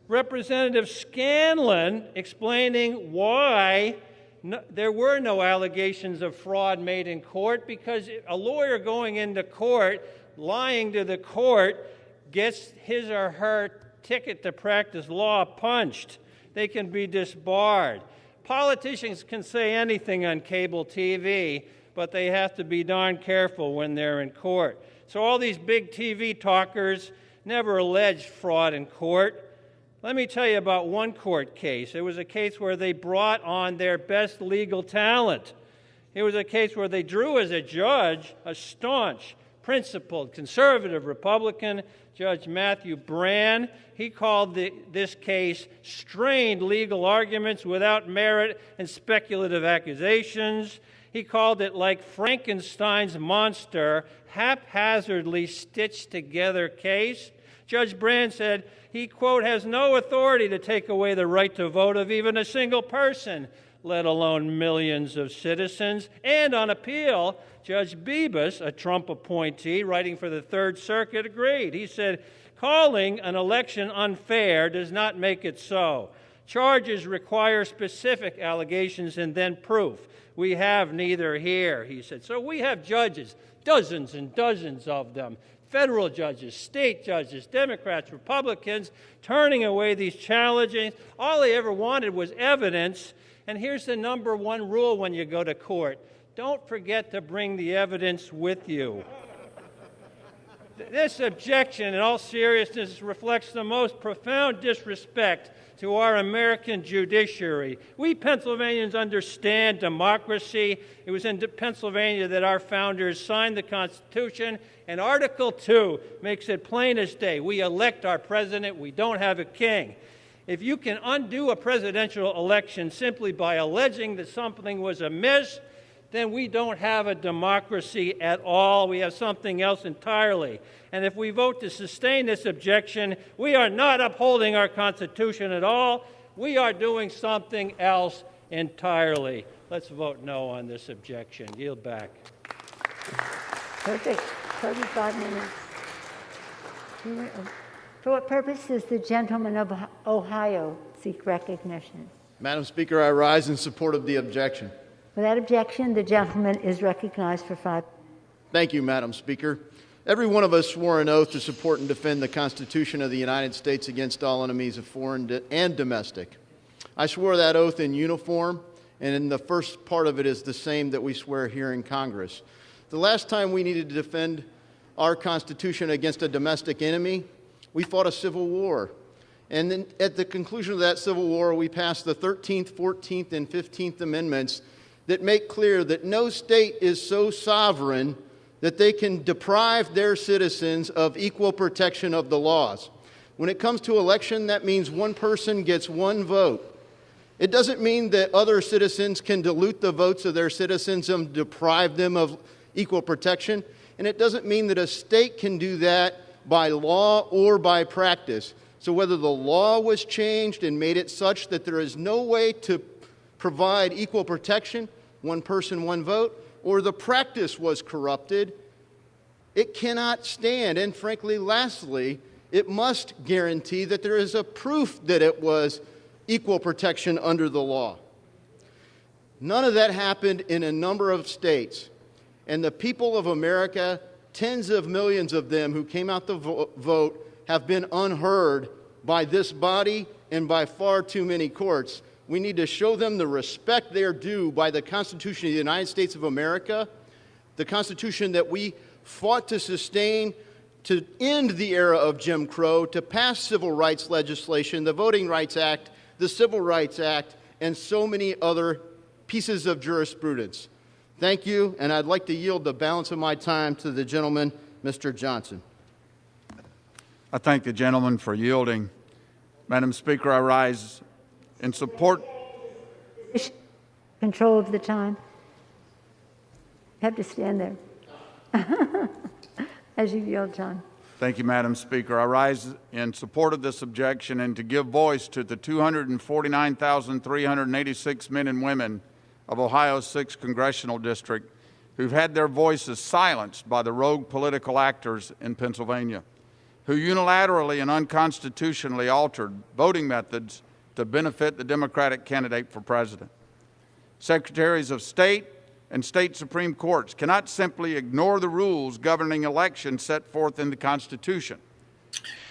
Representative Scanlon explaining why there were no allegations of fraud made in court, because a lawyer going into court, lying to the court, gets his or her ticket to practice law punched. They can be disbarred. Politicians can say anything on cable TV, but they have to be darn careful when they're in court. So all these big TV talkers never alleged fraud in court. Let me tell you about one court case. It was a case where they brought on their best legal talent. It was a case where they drew as a judge a staunch, principled, conservative Republican, Judge Matthew Brann. He called this case strained legal arguments without merit and speculative accusations. He called it like Frankenstein's monster, haphazardly stitched together case. Judge Brann said he, quote, has no authority to take away the right to vote of even a single person, let alone millions of citizens. And on appeal, Judge Bibas, a Trump appointee writing for the Third Circuit, agreed. He said, calling an election unfair does not make it so. Charges require specific allegations and then proof. We have neither here, he said. So we have judges, dozens and dozens of them, federal judges, state judges, Democrats, Republicans, turning away these challenges. All they ever wanted was evidence. And here's the number one rule when you go to court. Don't forget to bring the evidence with you. This objection, in all seriousness, reflects the most profound disrespect to our American judiciary. We Pennsylvanians understand democracy. It was in Pennsylvania that our founders signed the Constitution, and Article 2 makes it plain as day. We elect our president. We don't have a king. If you can undo a presidential election simply by alleging that something was amiss, then we don't have a democracy at all. We have something else entirely. And if we vote to sustain this objection, we are not upholding our Constitution at all. We are doing something else entirely. Let's vote no on this objection. Yield back. Perfect. 35 minutes. For what purpose does the gentleman of Ohio seek recognition? Madam Speaker, I rise in support of the objection. Without objection, the gentleman is recognized for 5. Thank you, Madam Speaker. Every one of us swore an oath to support and defend the Constitution of the United States against all enemies of foreign and domestic. I swore that oath in uniform, and in the first part of it is the same that we swear here in Congress. The last time we needed to defend our Constitution against a domestic enemy, we fought a civil war. And then at the conclusion of that civil war, we passed the 13th, 14th, and 15th Amendments that make clear that no state is so sovereign that they can deprive their citizens of equal protection of the laws. When it comes to election, that means one person gets one vote. It doesn't mean that other citizens can dilute the votes of their citizens and deprive them of equal protection. And it doesn't mean that a state can do that by law or by practice. So whether the law was changed and made it such that there is no way to provide equal protection, one person, one vote, or the practice was corrupted, it cannot stand. And frankly, lastly, it must guarantee that there is a proof that it was equal protection under the law. None of that happened in a number of states. And the people of America, tens of millions of them who came out to vote, have been unheard by this body and by far too many courts. We need to show them the respect they are due by the Constitution of the United States of America, the Constitution that we fought to sustain, to end the era of Jim Crow, to pass civil rights legislation, the Voting Rights Act, the Civil Rights Act, and so many other pieces of jurisprudence. Thank you, and I'd like to yield the balance of my time to the gentleman, Mr. Johnson. I thank the gentleman for yielding. Madam Speaker, I rise in support. Control of the time. You have to stand there. As you yield, John. Thank you, Madam Speaker. I rise in support of this objection and to give voice to the 249,386 men and women of Ohio's 6th Congressional District who've had their voices silenced by the rogue political actors in Pennsylvania, who unilaterally and unconstitutionally altered voting methods to benefit the Democratic candidate for president. Secretaries of State and state Supreme Courts cannot simply ignore the rules governing elections set forth in the Constitution.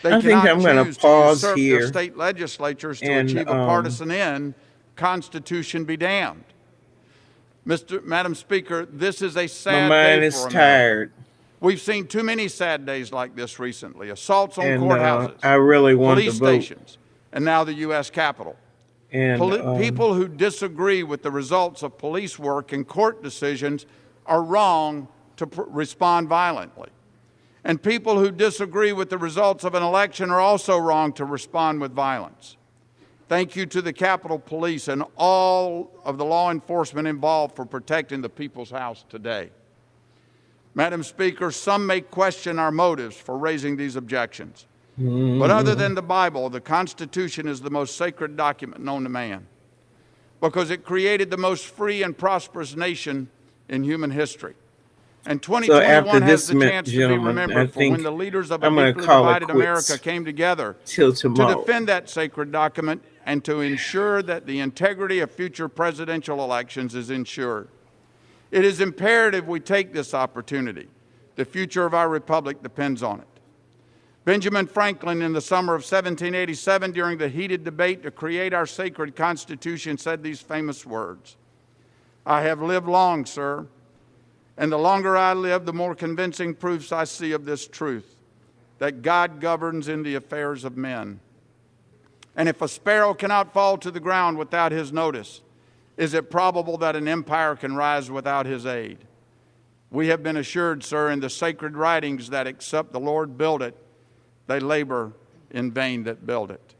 They I think I'm going to pause here. Their state legislatures to achieve a partisan end. Constitution be damned. Madam Speaker, this is a sad day for America. My mind is tired. We've seen too many sad days like this recently. Assaults on courthouses, I really want police to vote. stations, and now the U.S. Capitol. And People who disagree with the results of police work and court decisions are wrong to respond violently. And people who disagree with the results of an election are also wrong to respond with violence. Thank you to the Capitol Police and all of the law enforcement involved for protecting the people's house today. Madam Speaker, some may question our motives for raising these objections. But other than the Bible, the Constitution is the most sacred document known to man because it created the most free and prosperous nation in human history. And 2021 has the chance to be remembered for when the leaders of a deeply divided America came together to defend that sacred document and to ensure that the integrity of future presidential elections is ensured. It is imperative we take this opportunity. The future of our republic depends on it. Benjamin Franklin, in the summer of 1787, during the heated debate to create our sacred Constitution, said these famous words, "I have lived long, sir, and the longer I live, the more convincing proofs I see of this truth, that God governs in the affairs of men. And if a sparrow cannot fall to the ground without his notice, is it probable that an empire can rise without his aid? We have been assured, sir, in the sacred writings that except the Lord build it, they labor in vain that build it."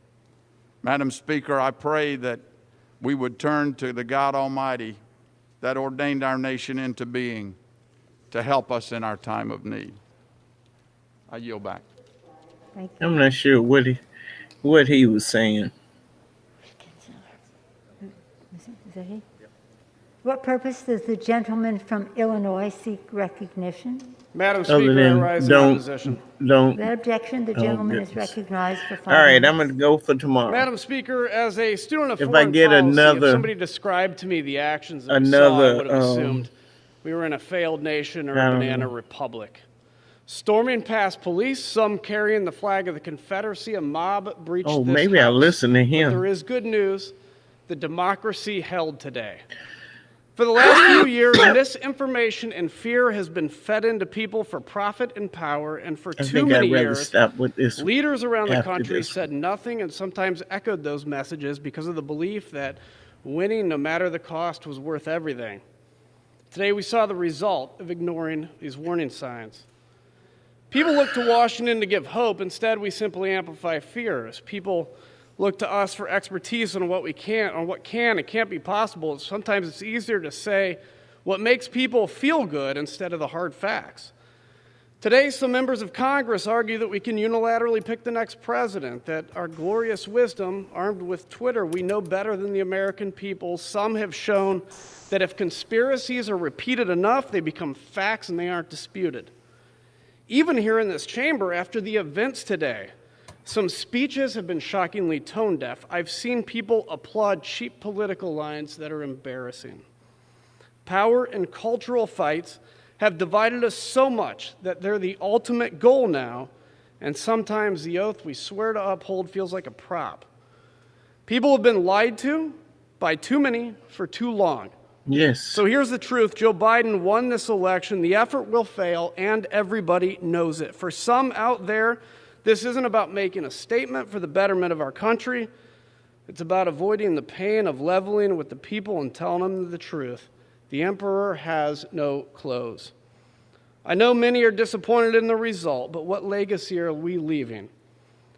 Madam Speaker, I pray that we would turn to the God Almighty that ordained our nation into being to help us in our time of need. I yield back. I'm not sure what he was saying. Is that he? What purpose does the gentleman from Illinois seek recognition? Madam Speaker, I rise in opposition. Don't. Without objection, the gentleman is recognized for 5 All right, minutes. I'm going to go for tomorrow. Madam Speaker, as a student of If foreign I get policy, another- if somebody described to me the actions that we saw, I would have assumed we were in a failed nation or a banana republic. Storming past police, some carrying the flag of the Confederacy, a mob breached this maybe I'll house. listen to But him. there is good news. The democracy held today. For the last few years, misinformation and fear has been fed into people for profit and power, and for I too think many I'd rather years, stop with this leaders around the after country this. said nothing and sometimes echoed those messages because of the belief that winning, no matter the cost, was worth everything. Today, we saw the result of ignoring these warning signs. People look to Washington to give hope. Instead, we simply amplify fears. People look to us for expertise on what can and can't be possible. Sometimes it's easier to say what makes people feel good instead of the hard facts. Today, some members of Congress argue that we can unilaterally pick the next president, that our glorious wisdom, armed with Twitter, we know better than the American people. Some have shown that if conspiracies are repeated enough, they become facts and they aren't disputed. Even here in this chamber, after the events today, some speeches have been shockingly tone deaf. I've seen people applaud cheap political lines that are embarrassing. Power and cultural fights have divided us so much that they're the ultimate goal now, and sometimes the oath we swear to uphold feels like a prop. People have been lied to by too many for too long. Yes. So here's the truth. Joe Biden won this election. The effort will fail, and everybody knows it. For some out there, this isn't about making a statement for the betterment of our country. It's about avoiding the pain of leveling with the people and telling them the truth. The emperor has no clothes. I know many are disappointed in the result, but what legacy are we leaving?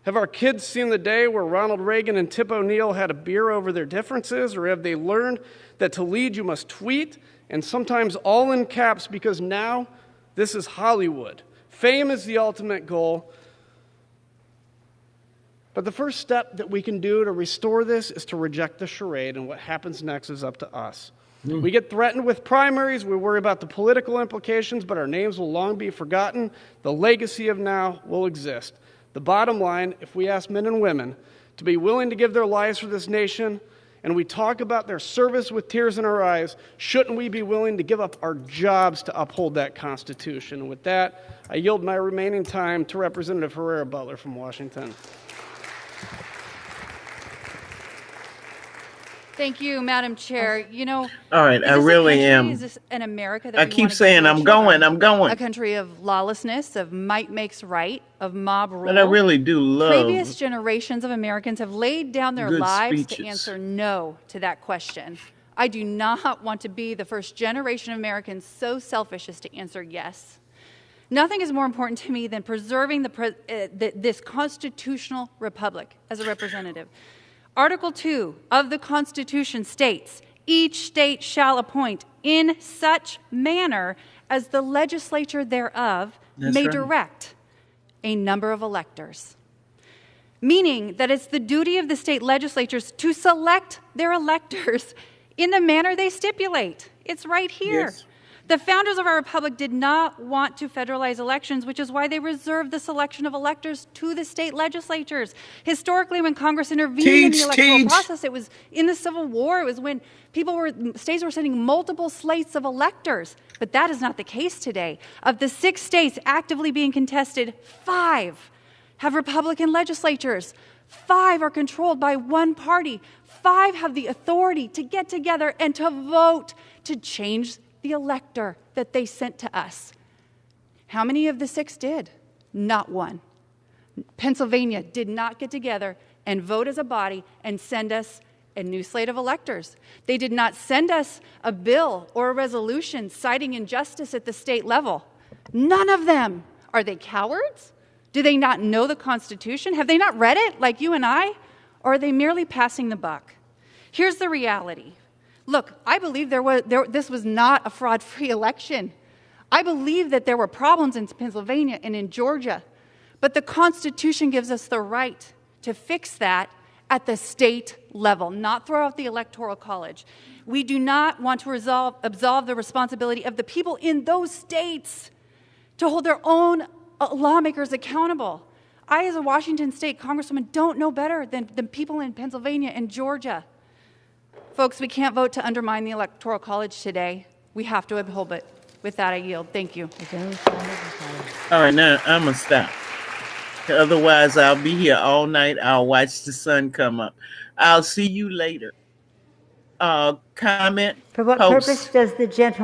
Have our kids seen the day where Ronald Reagan and Tip O'Neill had a beer over their differences, or have they learned that to lead you must tweet, and sometimes all in caps, because now this is Hollywood. Fame is the ultimate goal. But the first step that we can do to restore this is to reject the charade, and what happens next is up to us. We get threatened with primaries, we worry about the political implications, but our names will long be forgotten. The legacy of now will exist. The bottom line, if we ask men and women to be willing to give their lives for this nation, and we talk about their service with tears in our eyes, shouldn't we be willing to give up our jobs to uphold that Constitution? And with that, I yield my remaining time to Representative Herrera Butler from Washington. Thank you, Madam Chair. You know, All right, I really am. Is this an America that I we keep want to saying give to I'm our going, children? I'm going. A country of lawlessness, of might makes right, of mob rule. But I really do love Previous generations of Americans have laid down their good lives to speeches. answer no to that question. I do not want to be the first generation of Americans so selfish as to answer yes. Nothing is more important to me than preserving this constitutional republic as a representative. Article 2 of the Constitution states, each state shall appoint in such manner as the legislature thereof That's may right. direct a number of electors. Meaning that it's the duty of the state legislatures to select their electors in the manner they stipulate. It's right here. Yes. The founders of our republic did not want to federalize elections, which is why they reserved the selection of electors to the state legislatures. Historically, when Congress intervened in the electoral process, it was in the Civil War, it was when states were sending multiple slates of electors. But that is not the case today. Of the 6 states actively being contested, 5 have Republican legislatures. 5 are controlled by one party. 5 have the authority to get together and to vote to change the elector that they sent to us. How many of the 6 did? Not one. Pennsylvania did not get together and vote as a body and send us a new slate of electors. They did not send us a bill or a resolution citing injustice at the state level. None of them. Are they cowards? Do they not know the Constitution? Have they not read it like you and I? Or are they merely passing the buck? Here's the reality. Look, I believe this was not a fraud-free election. I believe that there were problems in Pennsylvania and in Georgia, but the Constitution gives us the right to fix that at the state level, not throw out the Electoral College. We do not want to absolve the responsibility of the people in those states to hold their own lawmakers accountable. I, as a Washington State Congresswoman, don't know better than the people in Pennsylvania and Georgia. Folks, we can't vote to undermine the Electoral College today. We have to uphold it. With that, I yield. Thank you. All right, now I'm going to stop. Otherwise, I'll be here all night. I'll watch the sun come up. I'll see you later. Comment? For what post. purpose does the gentleman